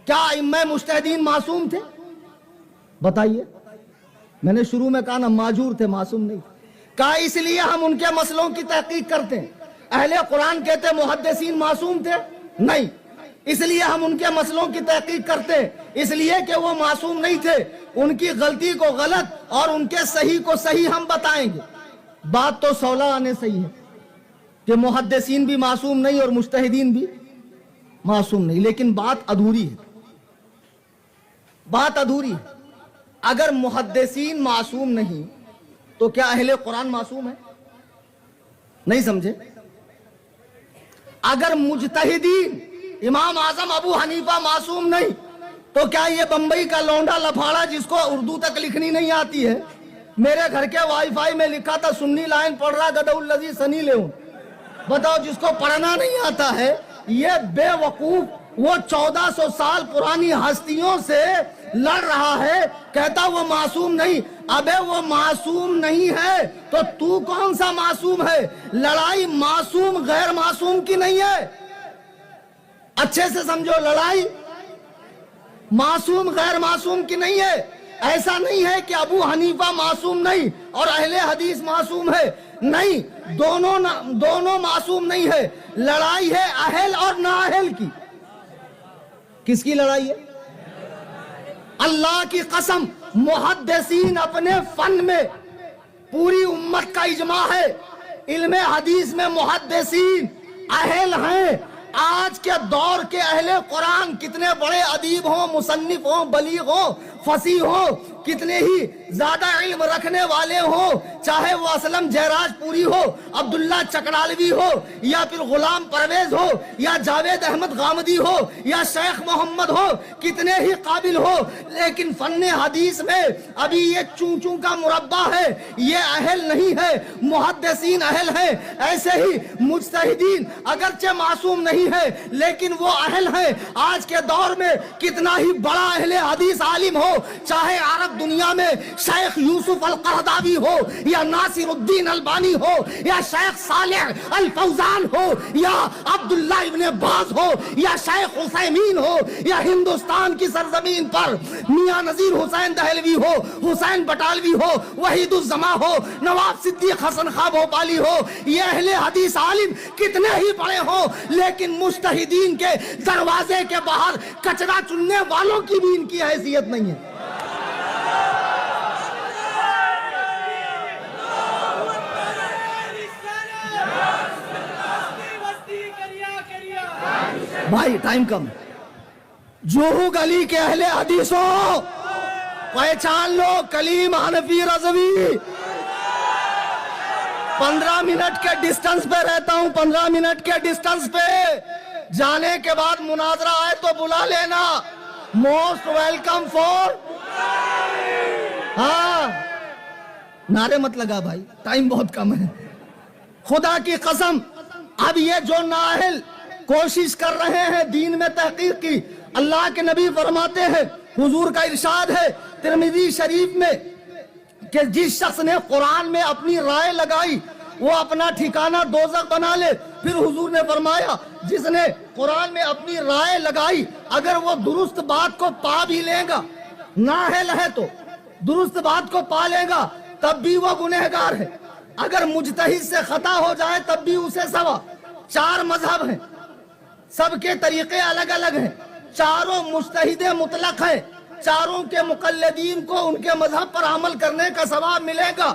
کیا ائمہ مجتہدین معصوم تھے؟ بتائیے۔ میں نے شروع میں کہا نا، معذور تھے، معصوم نہیں۔ کہا اس لیے ہم ان کے مسئلوں کی تحقیق کرتے ہیں۔ اہل قرآن کہتے ہیں محدثین معصوم تھے؟ نہیں، اس لیے ہم ان کے مسئلوں کی تحقیق کرتے ہیں، اس لیے کہ وہ معصوم نہیں تھے، ان کی غلطی کو غلط اور ان کے صحیح کو صحیح ہم بتائیں گے۔ بات تو سولہ آنے صحیح ہے کہ محدثین بھی معصوم نہیں اور مجتہدین بھی معصوم نہیں، لیکن بات ادھوری ہے، بات ادھوری ہے۔ اگر محدثین معصوم نہیں تو کیا اہل قرآن معصوم ہے؟ نہیں سمجھے؟ اگر مجتہدین امام اعظم ابو حنیفہ معصوم نہیں تو کیا یہ بمبئی کا لونڈا لفاڑا جس کو اردو تک لکھنی نہیں آتی ہے، میرے گھر کے وائی فائی میں لکھا تھا سنی لائن پڑھ رہا گدہ الذی سنی لے ہوں، بتاؤ جس کو پڑھنا نہیں آتا ہے، یہ بے وقوف وہ 1400 سال پرانی ہستیوں سے لڑ رہا ہے، کہتا وہ معصوم نہیں۔ ابے وہ معصوم نہیں ہے تو کون سا معصوم ہے؟ لڑائی معصوم غیر معصوم کی نہیں ہے، اچھے سے سمجھو، لڑائی معصوم غیر معصوم کی نہیں ہے۔ ایسا نہیں ہے کہ ابو حنیفہ معصوم نہیں اور اہل حدیث معصوم ہے، نہیں، دونوں معصوم نہیں ہے۔ لڑائی ہے اہل اور نااہل کی۔ کس کی لڑائی ہے؟ اللہ کی قسم، محدثین اپنے فن میں پوری امت کا اجماع ہے، علم حدیث میں محدثین اہل ہیں۔ آج کے دور کے اہل قرآن کتنے بڑے ادیب ہوں، مصنف ہوں، بلیغ ہوں، فصیح ہوں، کتنے ہی زیادہ علم رکھنے والے ہوں، چاہے وہ اسلم جیراج پوری ہو، عبداللہ چکڑالوی ہو، یا پھر غلام پرویز ہو، یا جاوید احمد غامدی ہو، یا شیخ محمد ہو، کتنے ہی قابل ہو، لیکن فن حدیث میں ابھی یہ چون کا مربع ہے، یہ اہل نہیں ہے۔ محدثین اہل ہیں، ایسے ہی مجتہدین اگرچہ معصوم نہیں ہے لیکن وہ اہل ہیں۔ آج کے دور میں کتنا ہی بڑا اہل حدیث عالم ہو، چاہے عرب دنیا میں شیخ یوسف القرضاوی ہو، یا ناصر الدین البانی ہو، یا شیخ صالح الفوزان ہو، یا عبداللہ ابن باز ہو، یا شیخ عثیمین ہو، یا ہندوستان کی سرزمین پر میاں نذیر حسین دہلوی ہو، حسین بٹالوی ہو، وحید الزما ہو، نواب صدیق حسن خان بھوپالی ہو، یہ اہل حدیث عالم کتنے ہی بڑے ہوں، لیکن مجتہدین کے دروازے کے باہر کچرا چننے والوں کی بھی ان کی حیثیت نہیں ہے۔ بھائی ٹائم کم، جوہو گلی کے اہل حدیثوں پہچان لو، کلیم، حنفی، رضوی، 15 منٹ کے ڈسٹنس پہ رہتا ہوں، 15 منٹ کے ڈسٹنس پہ، جانے کے بعد مناظرہ آئے تو بلا لینا، موسٹ ویلکم فور۔ ہاں نعرے مت لگا بھائی، ٹائم بہت کم ہے۔ خدا کی قسم، اب یہ جو نااہل کوشش کر رہے ہیں دین میں تحقیق کی، اللہ کے نبی فرماتے ہیں، حضور کا ارشاد ہے ترمذی شریف میں کہ جس شخص نے قرآن میں اپنی رائے لگائی وہ اپنا ٹھکانہ دوزخ بنا لے۔ پھر حضور نے فرمایا جس نے قرآن میں اپنی رائے لگائی اگر وہ درست بات کو پا بھی لے گا، نااہل ہے تو درست بات کو پا لے گا تب بھی وہ گنہگار ہے، اگر مجتہد سے خطا ہو جائے تب بھی اسے سوا۔ 4 مذہب ہیں، سب کے طریقے الگ الگ ہیں، چاروں مجتہد مطلق ہیں، چاروں کے مقلدین کو ان کے مذہب پر عمل کرنے کا ثواب ملے گا۔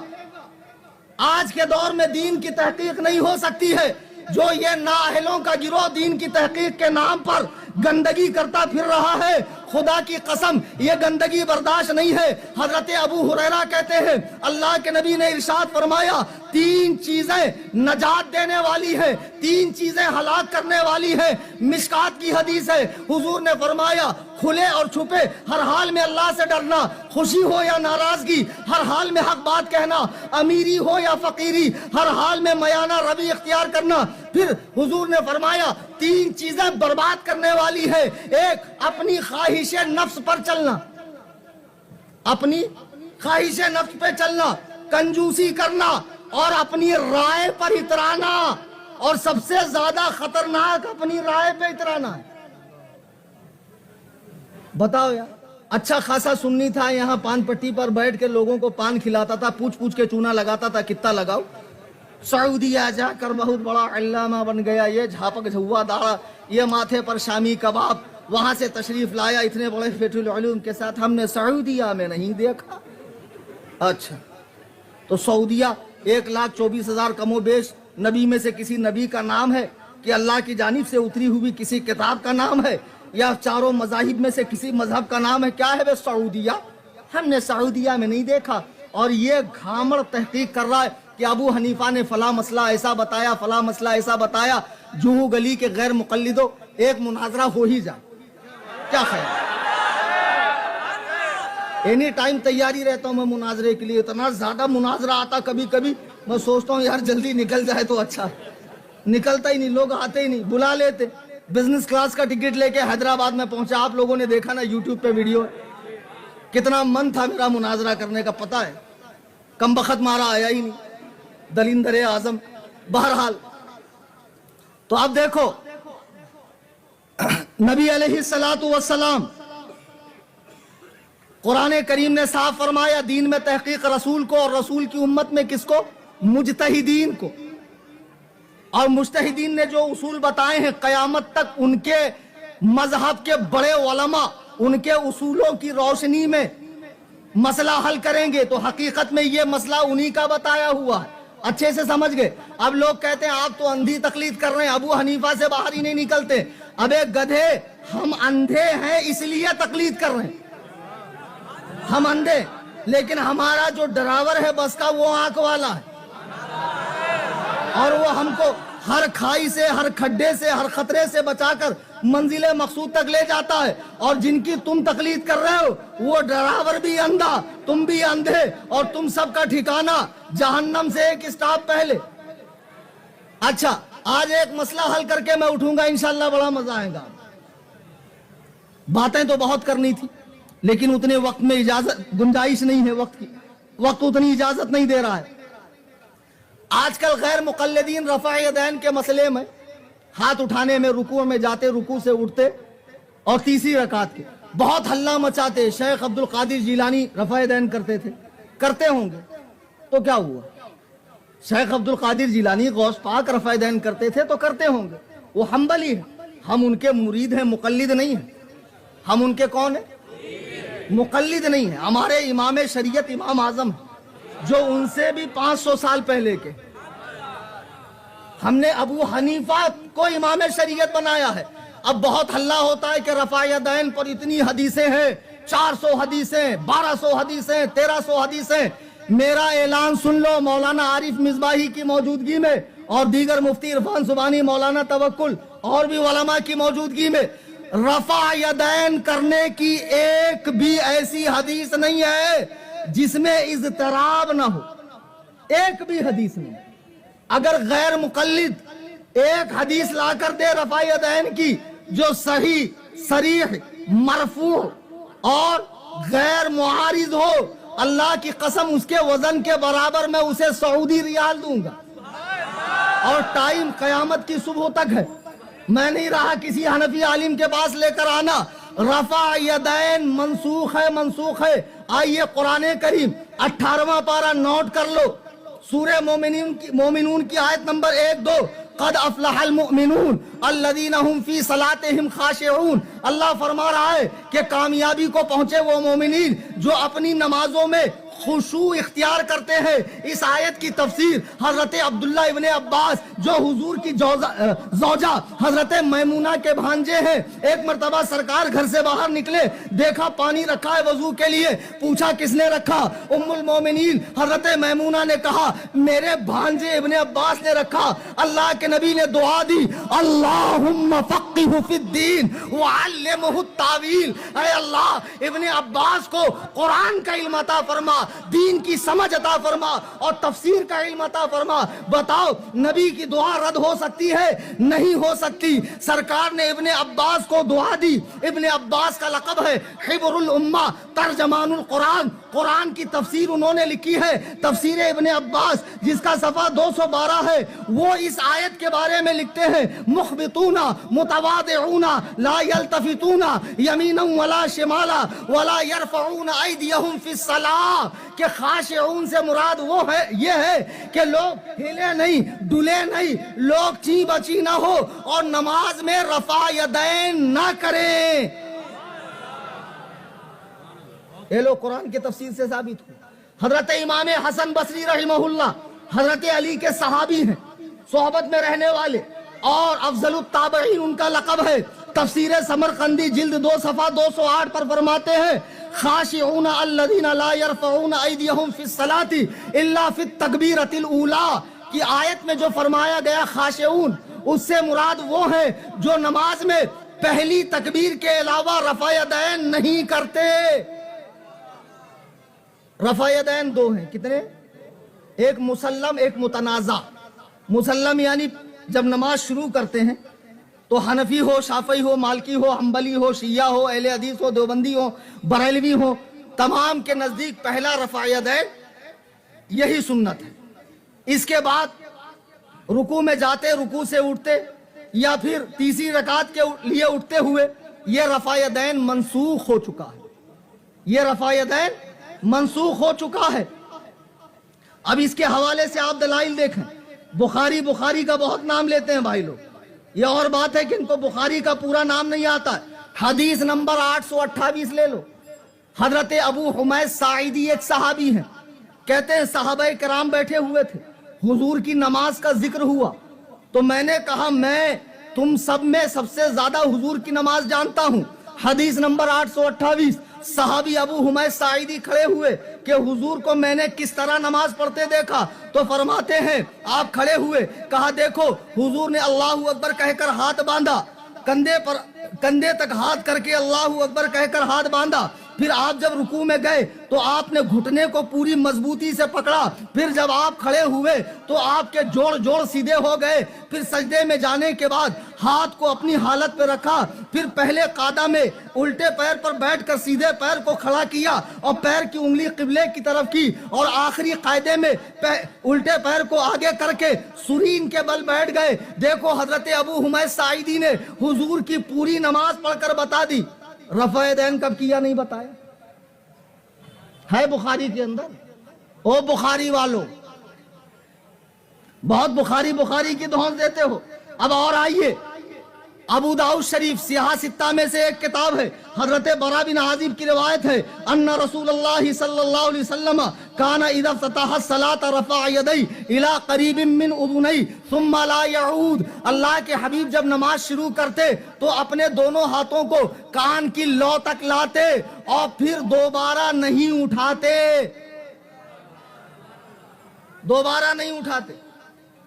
آج کے دور میں دین کی تحقیق نہیں ہو سکتی ہے۔ جو یہ نااہلوں کا گروہ دین کی تحقیق کے نام پر گندگی کرتا پھر رہا ہے، خدا کی قسم یہ گندگی برداشت نہیں ہے۔ حضرت ابو ہریرہ کہتے ہیں اللہ کے نبی نے ارشاد فرمایا 3 چیزیں نجات دینے والی ہیں، 3 چیزیں ہلاک کرنے والی ہیں۔ مشکات کی حدیث ہے، حضور نے فرمایا کھلے اور چھپے ہر حال میں اللہ سے ڈرنا، خوشی ہو یا ناراضگی ہر حال میں حق بات کہنا، امیری ہو یا فقیری ہر حال میں میانہ روی اختیار کرنا۔ پھر حضور نے فرمایا 3 چیزیں برباد کرنے والی ہے۔ ایک، اپنی خواہش نفس پر چلنا، اپنی خواہش نفس پہ چلنا، کنجوسی کرنا اور اپنی رائے پر اترانا، اور سب سے زیادہ خطرناک اپنی رائے پہ اترانا ہے۔ بتاؤ یار، اچھا خاصا سنی تھا، یہاں پان پٹی پر بیٹھ کے لوگوں کو پان کھلاتا تھا، پوچھ پوچھ کے چونا لگاتا تھا کتنا لگاؤ۔ سعودیہ جا کر بہت بڑا علامہ بن گیا، یہ جھاپک جھوا داڑا، یہ ماتھے پر شامی کباب، وہاں سے تشریف لایا اتنے بڑے فیٹ العلوم کے ساتھ، ہم نے سعودیہ میں نہیں دیکھا۔ اچھا تو سعودیہ 1,24,000 کم و بیش نبی میں سے کسی نبی کا نام ہے کہ اللہ کی جانب سے اتری ہوئی کسی کتاب کا نام ہے، یا چاروں مذاہب میں سے کسی مذہب کا نام ہے؟ کیا ہے وہ سعودیہ؟ ہم نے سعودیہ میں نہیں دیکھا۔ اور یہ گھامڑ تحقیق کر رہا ہے کہ ابو حنیفہ نے فلاں مسئلہ ایسا بتایا، فلاں مسئلہ ایسا بتایا۔ جوہو گلی کے غیر مقلدوں، ایک مناظرہ ہو ہی جائے، کیا خیال؟ اینی ٹائم تیاری رہتا ہوں میں مناظرے کے لیے، اتنا زیادہ مناظرہ آتا کبھی کبھی میں سوچتا ہوں یار جلدی نکل جائے تو اچھا، نکلتا ہی نہیں، لوگ آتے ہی نہیں، بلا لیتے۔ بزنس کلاس کا ٹکٹ لے کے حیدرآباد میں پہنچا، آپ لوگوں نے دیکھا نا یوٹیوب پہ ویڈیو، کتنا من تھا میرا مناظرہ کرنے کا، پتہ ہے کم بخت مارا آیا ہی نہیں، دلندر اعظم۔ بہرحال تو اب دیکھو نبی علیہ السلام، قرآن کریم نے صاف فرمایا دین میں تحقیق رسول کو، اور رسول کی امت میں کس کو؟ مجتہدین کو۔ اور مجتہدین نے جو اصول بتائے ہیں قیامت تک ان کے مذہب کے بڑے علماء ان کے اصولوں کی روشنی میں مسئلہ حل کریں گے، تو حقیقت میں یہ مسئلہ انہی کا بتایا ہوا ہے۔ اچھے سے سمجھ گئے؟ اب لوگ کہتے ہیں آپ تو اندھی تقلید کر رہے ہیں، ابو حنیفہ سے باہر ہی نہیں نکلتے۔ اب ایک گدھے، ہم اندھے ہیں اس لیے تقلید کر رہے ہیں، ہم اندھے، لیکن ہمارا جو ڈرائیور ہے بس کا وہ آنکھ والا ہے، اور وہ ہم کو ہر کھائی سے، ہر کھڈے سے، ہر خطرے سے بچا کر منزل مقصود تک لے جاتا ہے۔ اور جن کی تم تقلید کر رہے ہو وہ ڈرائیور بھی اندھا، تم بھی اندھے، اور تم سب کا ٹھکانہ جہنم سے ایک اسٹاپ پہلے۔ اچھا آج ایک مسئلہ حل کر کے میں اٹھوں گا انشاءاللہ، بڑا مزہ آئے گا۔ باتیں تو بہت کرنی تھی لیکن اتنے وقت میں گنجائش نہیں ہے، وقت اتنی اجازت نہیں دے رہا ہے۔ آج کل غیر مقلدین رفع یدین کے مسئلے میں ہاتھ اٹھانے میں، رکوع میں جاتے، رکوع سے اٹھتے اور تیسری رکعت کے بہت ہلہ مچاتے۔ شیخ عبد القادر جیلانی رفع یدین کرتے تھے، کرتے ہوں گے تو کیا ہوا؟ شیخ عبد القادر جیلانی غوث پاک رفع یدین کرتے تھے تو کرتے ہوں گے، وہ حنبلی ہیں، ہم ان کے مرید ہیں، مقلد نہیں ہیں۔ ہم ان کے کون ہیں؟ مقلد نہیں ہیں۔ ہمارے امام شریعت امام اعظم جو ان سے بھی 500 سال پہلے کے، ہم نے ابو حنیفہ کو امام شریعت بنایا ہے۔ اب بہت ہلہ ہوتا ہے کہ رفع یدین پر اتنی حدیثیں ہیں، 400 حدیثیں، 1200 حدیثیں، 1300 حدیثیں۔ میرا اعلان سن لو، مولانا عارف مصباحی کی موجودگی میں اور دیگر مفتی عرفان سبحانی، مولانا توکل اور بھی علماء کی موجودگی میں، رفع یدین کرنے کی ایک بھی ایسی حدیث نہیں ہے جس میں اضطراب نہ ہو، ایک بھی حدیث نہیں۔ اگر غیر مقلد ایک حدیث لا کر دے رفع یدین کی جو صحیح، صریح، مرفوع اور غیر معارض ہو، اللہ کی قسم اس کے وزن کے برابر میں اسے سعودی ریال دوں گا۔ اور ٹائم قیامت کی صبح تک ہے، میں نہیں رہا کسی حنفی عالم کے پاس لے کر آنا رفع یدین منسوخ ہے، منسوخ ہے۔ آئیے قرآن کریم 18واں پارہ نوٹ کر لو، سورہ مومنون کی آیت نمبر 1-2 قد افلح المؤمنون الذین هم فی صلاتهم خاشعون. اللہ فرما رہا ہے کہ کامیابی کو پہنچے وہ مومنین جو اپنی نمازوں میں خشوع اختیار کرتے ہیں. اس آیت کی تفسیر حضرت عبداللہ ابن عباس جو حضور کی زوجہ حضرت میمونہ کے بھانجے ہیں. ایک مرتبہ سرکار گھر سے باہر نکلے, دیکھا پانی رکھا ہے وضو کے لیے, پوچھا کس نے رکھا؟ ام المومنین حضرت میمونہ نے کہا میرے بھانجے ابن عباس نے رکھا. اللہ کے نبی نے دعا دی اللہم فقہہ فی الدین وعلمہ التاویل. اے اللہ ابن عباس کو قرآن کا علم عطا فرما, دین کی سمجھ عطا فرما اور تفسیر کا علم عطا فرما. بتاؤ نبی کی دعا رد ہو سکتی ہے؟ نہیں ہو سکتی. سرکار نے ابن عباس کو دعا دی. ابن عباس کا لقب ہے حبر الامہ, ترجمان القرآن. قرآن کی تفسیر انہوں نے لکھی ہے تفسیر ابن عباس جس کا صفحہ 212 ہے. وہ اس آیت کے بارے میں لکھتے ہیں مخبتون متواضعون لا یلتفتون یمینا ولا شمالا ولا یرفعون ایدیہم فی الصلاۃ. کہ خاشعون سے مراد وہ ہے یہ ہے کہ لوگ ہلے نہیں ڈلے نہیں, لوگ چی بچی نہ ہو اور نماز میں رفع یدین نہ کریں. یہ لوگ قرآن کی تفسیر سے ثابت ہو. حضرت امام حسن بصری رحمہ اللہ حضرت علی کے صحابی ہیں, صحبت میں رہنے والے اور افضل التابعین ان کا لقب ہے. تفسیر سمرقندی جلد 2 صفحہ 208 پر فرماتے ہیں خاشعون الذین لا یرفعون ایدیہم فی الصلاۃ الا فی التکبیرۃ الاولی کی آیت میں جو فرمایا گیا خاشعون, اس سے مراد وہ ہے جو نماز میں پہلی تکبیر کے علاوہ رفع یدین نہیں کرتے. رفع یدین 2 ہیں, کتنے؟ ایک مسلم ایک متنازع. مسلم یعنی جب نماز شروع کرتے ہیں تو حنفی ہو, شافعی ہو, مالکی ہو, حنبلی ہو, شیعہ ہو, اہل حدیث ہو, دیوبندی ہو, بریلوی ہو, تمام کے نزدیک پہلا رفع یدین یہی سنت ہے. اس کے بعد رکوع میں جاتے, رکوع سے اٹھتے یا پھر تیسری رکعت کے لیے اٹھتے ہوئے یہ رفع یدین منسوخ ہو چکا ہے. یہ رفع یدین منسوخ ہو چکا ہے. اب اس کے حوالے سے آپ دلائل دیکھیں. بخاری کا بہت نام لیتے ہیں بھائی لوگ. یہ اور بات ہے کہ ان کو بخاری کا پورا نام نہیں آتا ہے. حدیث نمبر 828 لے لو. حضرت ابو حمید ساعدی ایک صحابی ہیں, کہتے ہیں صحابہ کرام بیٹھے ہوئے تھے, حضور کی نماز کا ذکر ہوا تو میں نے کہا میں تم سب میں سب سے زیادہ حضور کی نماز جانتا ہوں. حدیث نمبر 828. صحابی ابو حمید ساعدی کھڑے ہوئے کہ حضور کو میں نے کس طرح نماز پڑھتے دیکھا, تو فرماتے ہیں آپ کھڑے ہوئے, کہا دیکھو حضور نے اللہ اکبر کہہ کر ہاتھ باندھا, کندھے تک ہاتھ کر کے اللہ اکبر کہہ کر ہاتھ باندھا. پھر آپ جب رکوع میں گئے تو آپ نے گھٹنے کو پوری مضبوطی سے پکڑا. پھر جب آپ کھڑے ہوئے تو آپ کے جوڑ سیدھے ہو گئے. پھر سجدے میں جانے کے بعد ہاتھ کو اپنی حالت پہ رکھا, پھر پہلے قاعدہ میں الٹے پیر پر بیٹھ کر سیدھے پیر کو کھڑا کیا اور پیر کی انگلی قبلے کی طرف کی, اور آخری قاعدے میں الٹے پیر کو آگے کر کے سرین کے بل بیٹھ گئے. دیکھو حضرت ابو حمید ساعدی نے حضور کی پوری نماز پڑھ کر بتا دی. رفع یدین کب کیا نہیں بتایا ہے بخاری کے اندر. او بخاری والو, بہت بخاری کی دھونس دیتے ہو. اب اور آئیے, ابو داؤد شریف سیاہ ستہ میں سے ایک کتاب ہے, حضرت برا بن عازب کی روایت ہے ان رسول اللہ صلی اللہ علیہ وسلم کان اذا افتتح الصلاة رفع یدی الى قریب من اذنی ثم لا یعود. اللہ کے حبیب جب نماز شروع کرتے تو اپنے دونوں ہاتھوں کو کان کی لو تک لاتے اور پھر دوبارہ نہیں اٹھاتے. دوبارہ نہیں اٹھاتے.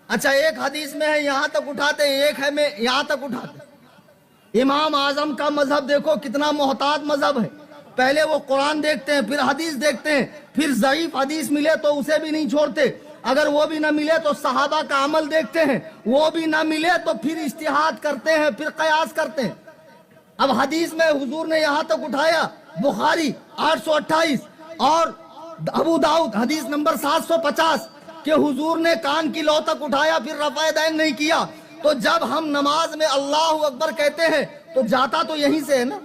اچھا ایک حدیث میں ہے یہاں تک اٹھاتے, ایک ہے میں یہاں تک اٹھاتے. امام اعظم کا مذہب دیکھو کتنا محتاط مذہب ہے. پہلے وہ قرآن دیکھتے ہیں, پھر حدیث دیکھتے ہیں, پھر ضعیف حدیث ملے تو اسے بھی نہیں چھوڑتے, اگر وہ بھی نہ ملے تو صحابہ کا عمل دیکھتے ہیں, وہ بھی نہ ملے تو پھر اجتہاد کرتے ہیں, پھر قیاس کرتے ہیں. اب حدیث میں حضور نے یہاں تک اٹھایا, بخاری 828 اور ابو داؤد حدیث نمبر 750 کہ حضور نے کان کی لو تک اٹھایا پھر رفع یدین نہیں کیا. تو جب ہم نماز میں اللہ اکبر کہتے ہیں تو جاتا تو یہیں سے ہے نا,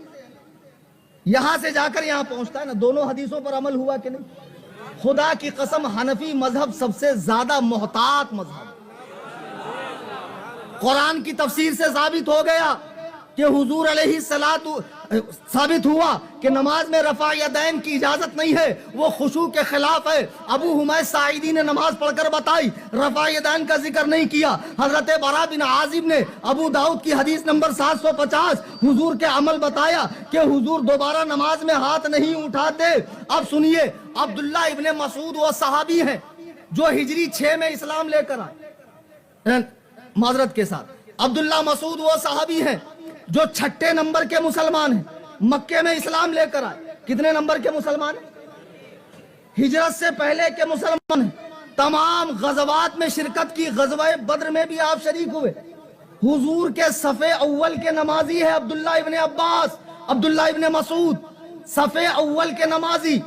یہاں سے جا کر یہاں پہنچتا ہے نا. دونوں حدیثوں پر عمل ہوا کہ نہیں؟ خدا کی قسم حنفی مذہب سب سے زیادہ محتاط مذہب. قرآن کی تفسیر سے ثابت ہو گیا کہ حضور علیہ الصلوۃ ثابت ہوا کہ نماز میں رفع یدین کی اجازت نہیں ہے، وہ خشوع کے خلاف ہے. ابو حمید ساعدی نے نماز پڑھ کر بتائی، رفع یدین کا ذکر نہیں کیا. حضرت برا بن عازب نے ابو داؤد کی حدیث نمبر 750 حضور کے عمل بتایا کہ حضور دوبارہ نماز میں ہاتھ نہیں اٹھاتے. اب سنیے، عبداللہ ابن مسعود وہ صحابی ہیں جو ہجری 6 میں اسلام لے کر آئے. معذرت کے ساتھ، عبداللہ مسعود وہ صحابی ہیں جو 6 نمبر کے مسلمان ہیں، مکے میں اسلام لے کر آئے. کتنے نمبر کے مسلمان ہیں؟ ہجرت سے پہلے کے مسلمان ہیں. تمام غزوات میں شرکت کی. غزوہ بدر میں بھی آپ شریک ہوئے. حضور کے صف اول کے نمازی ہے عبداللہ ابن عباس، عبداللہ ابن مسعود صف اول کے نمازی.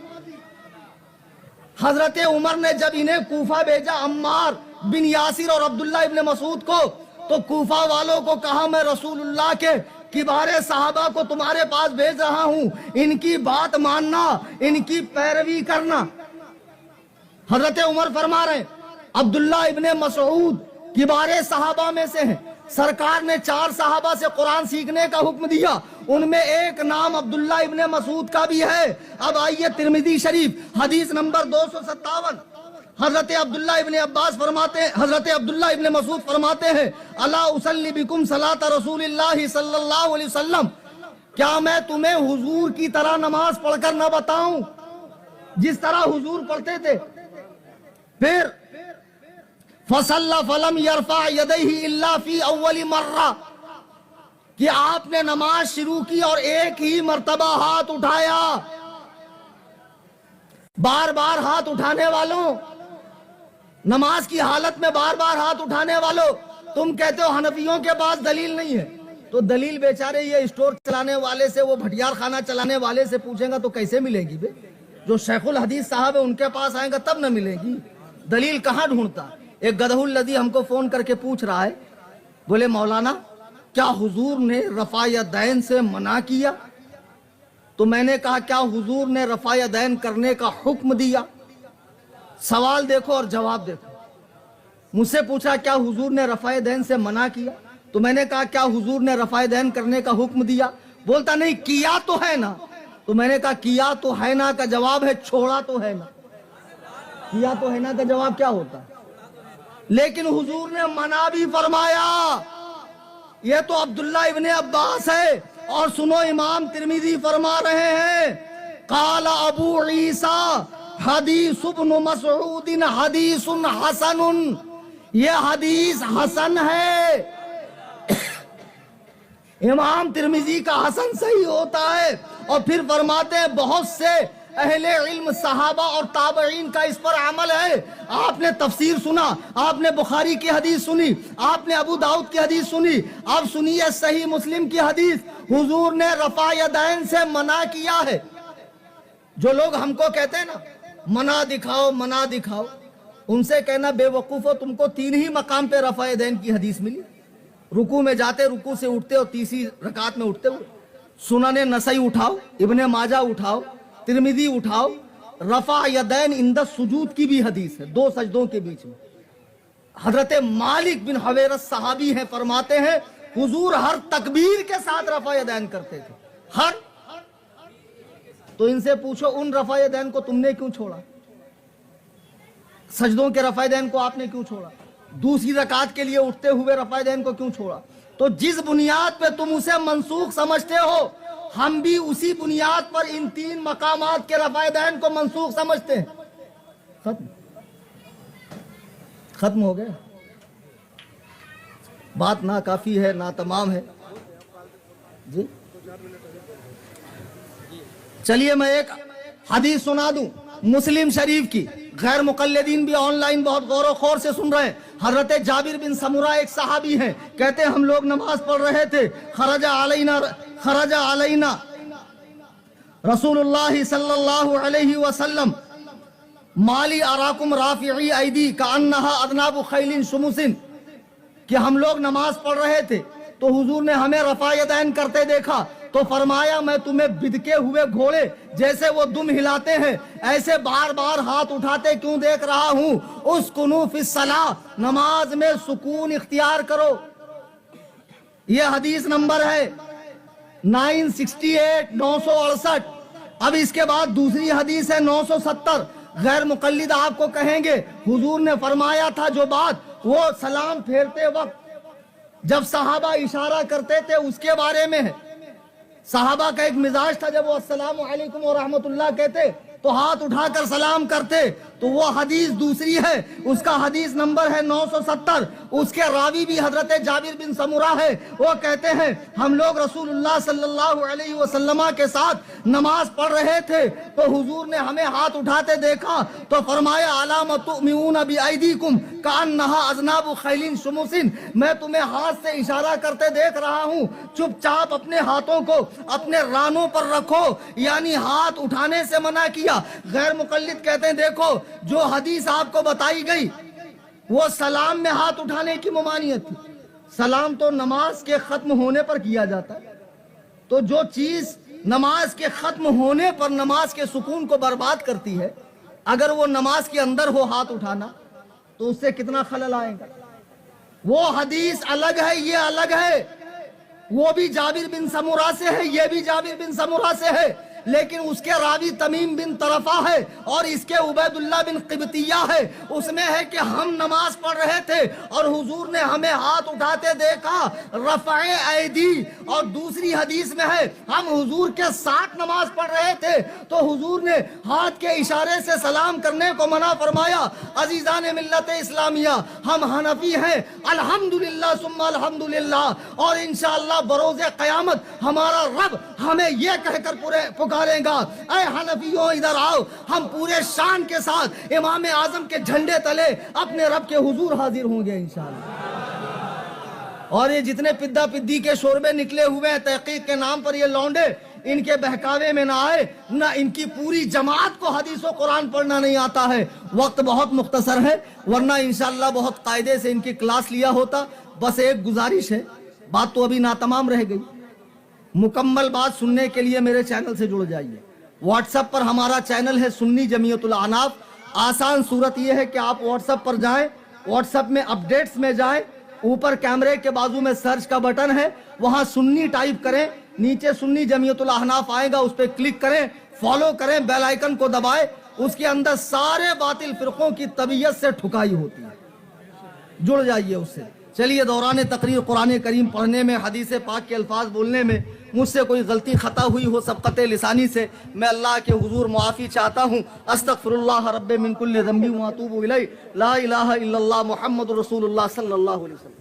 حضرت عمر نے جب انہیں کوفہ بھیجا، عمار بن یاسر اور عبداللہ ابن مسعود کو، تو کوفہ والوں کو کہا میں رسول اللہ کے کبار صحابہ کو تمہارے پاس بھیج رہا ہوں، ان کی بات ماننا، ان کی پیروی کرنا. حضرت عمر فرما رہے ہیں عبداللہ ابن مسعود کبار صحابہ میں سے ہیں. سرکار نے 4 صحابہ سے قرآن سیکھنے کا حکم دیا، ان میں ایک نام عبداللہ ابن مسعود کا بھی ہے. اب آئیے ترمذی شریف حدیث نمبر 257. حضرت عبداللہ ابن عباس فرماتے ہیں، حضرت عبداللہ ابن مسعود فرماتے ہیں الا اصلی بکم صلاۃ رسول اللہ صلی اللہ علیہ وسلم، کیا میں تمہیں حضور کی طرح نماز پڑھ کر نہ بتاؤں جس طرح حضور پڑھتے تھے. پھر فصلی فلم یرفع یدیہ الا فی اول مرہ، کہ آپ نے نماز شروع کی اور ایک ہی مرتبہ ہاتھ اٹھایا. بار بار ہاتھ اٹھانے والوں، نماز کی حالت میں بار بار ہاتھ اٹھانے والوں، تم کہتے ہو حنفیوں کے پاس دلیل نہیں ہے. تو دلیل بیچارے یہ اسٹور چلانے والے سے، وہ بھٹیار خانہ چلانے والے سے پوچھیں گا تو کیسے ملے گی؟ جو شیخ الحدیث صاحب ہے ان کے پاس آئیں گا تب نہ ملے گی. دلیل کہاں ڈھونڈتا؟ ایک گدھہ الذی ہم کو فون کر کے پوچھ رہا ہے، بولے مولانا کیا حضور نے رفع یدین سے منع کیا؟ تو میں نے کہا کیا حضور نے رفع یدین کرنے کا حکم دیا؟ سوال دیکھو اور جواب دیکھو. مجھ سے پوچھا کیا حضور نے رفع یدین سے منع کیا؟ تو میں نے کہا کیا حضور نے رفع یدین کرنے کا حکم دیا؟ بولتا نہیں کیا تو ہے نا. تو میں نے کہا کیا تو ہے نا کا جواب ہے چھوڑا تو ہے نا. کیا تو ہے نا کا جواب کیا ہوتا؟ لیکن حضور نے منع بھی فرمایا. یہ تو عبداللہ ابن عباس ہے. اور سنو امام ترمذی فرما رہے ہیں قال ابو عیسیٰ حدیث ابن مسعود حدیث حسن، یہ حدیث حسن ہے. امام ترمذی کا حسن صحیح ہوتا ہے. اور پھر فرماتے ہیں بہت سے اہل علم صحابہ اور تابعین کا اس پر عمل ہے. آپ نے تفسیر سنا، آپ نے بخاری کی حدیث سنی، آپ نے ابو داؤد کی حدیث سنی، اب سنیے صحیح مسلم کی حدیث. حضور نے رفع یدین سے منع کیا ہے. جو لوگ ہم کو کہتے ہیں نا منع دکھاؤ منع دکھاؤ، ان سے کہنا بے وقوف ہو، تم کو 3 ہی مقام پہ رفع یدین کی حدیث ملی. رکوع میں جاتے، رکوع سے اٹھتے اور تیسری رکعت میں اٹھتے ہوئے. سنن نسائی اٹھاؤ، ابن ماجہ اٹھاؤ، ترمذی اٹھاؤ، رفع یدین عند السجود کی بھی حدیث ہے 2 سجدوں کے بیچ میں. حضرت مالک بن حویرث صحابی ہیں، فرماتے ہیں حضور ہر تکبیر کے ساتھ رفع یدین کرتے تھے. ہر تو ان سے پوچھو ان رفع یدین کو تم نے کیوں چھوڑا؟ سجدوں کے رفع یدین کو آپ نے کیوں چھوڑا؟ دوسری رکعت کے لیے اٹھتے ہوئے رفع یدین کو کیوں چھوڑا؟ تو جس بنیاد پہ تم اسے منسوخ سمجھتے ہو، ہم بھی اسی بنیاد پر ان 3 مقامات کے رفع یدین کو منسوخ سمجھتے ہیں. ختم ہو گیا. بات نہ کافی ہے نہ تمام ہے. جی چلیے میں ایک حدیث سنا دوں مسلم شریف کی. غیر مقلدین بھی آن لائن بہت غور و خور سے سن رہے ہیں. حضرت جابر بن سمرہ ایک صحابی ہیں، کہتے ہیں ہم لوگ نماز پڑھ رہے تھے، خرج علینا رسول اللہ صلی اللہ علیہ وسلم مالی اراکم رافعی ایدی کانہا اذناب خیل شمس، کہ ہم لوگ نماز پڑھ رہے تھے تو حضور نے ہمیں رفع یدین کرتے دیکھا تو فرمایا میں تمہیں بدکے ہوئے گھوڑے جیسے وہ دم ہلاتے ہیں ایسے بار بار ہاتھ اٹھاتے کیوں دیکھ رہا ہوں؟ اسکنوا فی الصلاۃ، نماز میں سکون اختیار کرو۔ یہ حدیث نمبر ہے 968 968۔ اب اس کے بعد دوسری حدیث ہے 970۔ غیر مقلد آپ کو کہیں گے حضور نے فرمایا تھا جو بات وہ سلام پھیرتے وقت جب صحابہ اشارہ کرتے تھے اس کے بارے میں ہے۔ صحابہ کا ایک مزاج تھا جب وہ السلام علیکم ورحمۃ اللہ کہتے تو ہاتھ اٹھا کر سلام کرتے، تو وہ حدیث دوسری ہے، اس کا حدیث نمبر ہے 970۔ اس کے راوی بھی حضرت جابر بن سمرہ ہے، وہ کہتے ہیں ہم لوگ رسول اللہ صلی اللہ علیہ وسلم کے ساتھ نماز پڑھ رہے تھے تو حضور نے ہمیں ہاتھ اٹھاتے دیکھا تو فرمایا علامۃ تؤمنون بایدیکم کانھا اذناب خیل شمس، میں تمہیں ہاتھ سے اشارہ کرتے دیکھ رہا ہوں، چپ چاپ اپنے ہاتھوں کو اپنے رانوں پر رکھو، یعنی ہاتھ اٹھانے سے منع کیا۔ غیر مقلد کہتے ہیں دیکھو جو حدیث آپ کو بتائی گئی وہ سلام میں ہاتھ اٹھانے کی ممانعت تھی، سلام تو نماز کے ختم ہونے پر کیا جاتا ہے، تو جو چیز نماز کے ختم ہونے پر نماز کے سکون کو برباد کرتی ہے اگر وہ نماز کے اندر ہو ہاتھ اٹھانا تو اس سے کتنا خلل آئے گا۔ وہ حدیث الگ ہے، یہ الگ ہے، وہ بھی جابر بن سمرہ سے ہے، یہ بھی جابر بن سمرہ سے ہے، لیکن اس کے راوی تمیم بن طرفہ ہے اور اس کے عبید اللہ بن قبطیہ ہے۔ اس میں ہے کہ ہم نماز پڑھ رہے تھے اور حضور نے ہمیں ہاتھ اٹھاتے دیکھا رفع ایدی، اور دوسری حدیث میں ہے ہم حضور کے ساتھ نماز پڑھ رہے تھے تو حضور نے ہاتھ کے اشارے سے سلام کرنے کو منع فرمایا۔ عزیزان ملت اسلامیہ، ہم حنفی ہیں الحمدللہ ثم الحمدللہ، اور انشاءاللہ بروز قیامت ہمارا رب ہمیں یہ کہہ کر پکارے گا اے حنفیوں ادھر آؤ، ہم پورے شان کے ساتھ امام اعظم کے جھنڈے تلے اپنے رب کے حضور حاضر ہوں گے انشاءاللہ۔ اور یہ جتنے پدہ پدی کے شوربے نکلے ہوئے ہیں تحقیق کے نام پر، یہ لونڈے ان کے بہکاوے میں نہ آئے، نہ ان کی پوری جماعت کو حدیث و قرآن پڑھنا نہیں آتا ہے۔ وقت بہت مختصر ہے ورنہ انشاءاللہ بہت قاعدے سے ان کی کلاس لیا ہوتا۔ بس ایک گزارش ہے، بات تو ابھی ناتمام رہ گئی، مکمل بات سننے کے لیے میرے چینل سے جڑ جائیے۔ واٹس ایپ پر ہمارا چینل ہے سنی جمعیت الاعناف۔ آسان صورت یہ ہے کہ آپ واٹس ایپ پر جائیں، واٹس ایپ میں اپڈیٹس میں جائیں، اوپر کیمرے کے بازو میں سرچ کا بٹن ہے، وہاں سنی ٹائپ کریں، نیچے سنی جمعیت الاعناف آئے گا، اس پہ کلک کریں، فالو کریں، بیل آئیکن کو دبائیں، اس کے اندر سارے باطل فرقوں کی طبیعت سے ٹھکائی ہوتی ہے، جڑ جائیے اس سے۔ چلیے دوران تقریر قرآن کریم پڑھنے میں حدیث پاک کے الفاظ بولنے میں مجھ سے کوئی غلطی خطا ہوئی ہو سبقت لسانی سے میں اللہ کے حضور معافی چاہتا ہوں۔ استغفر اللہ رب من کل ذنب واتوب الیہ، لا الہ الا اللہ محمد رسول اللہ صلی اللہ علیہ وسلم۔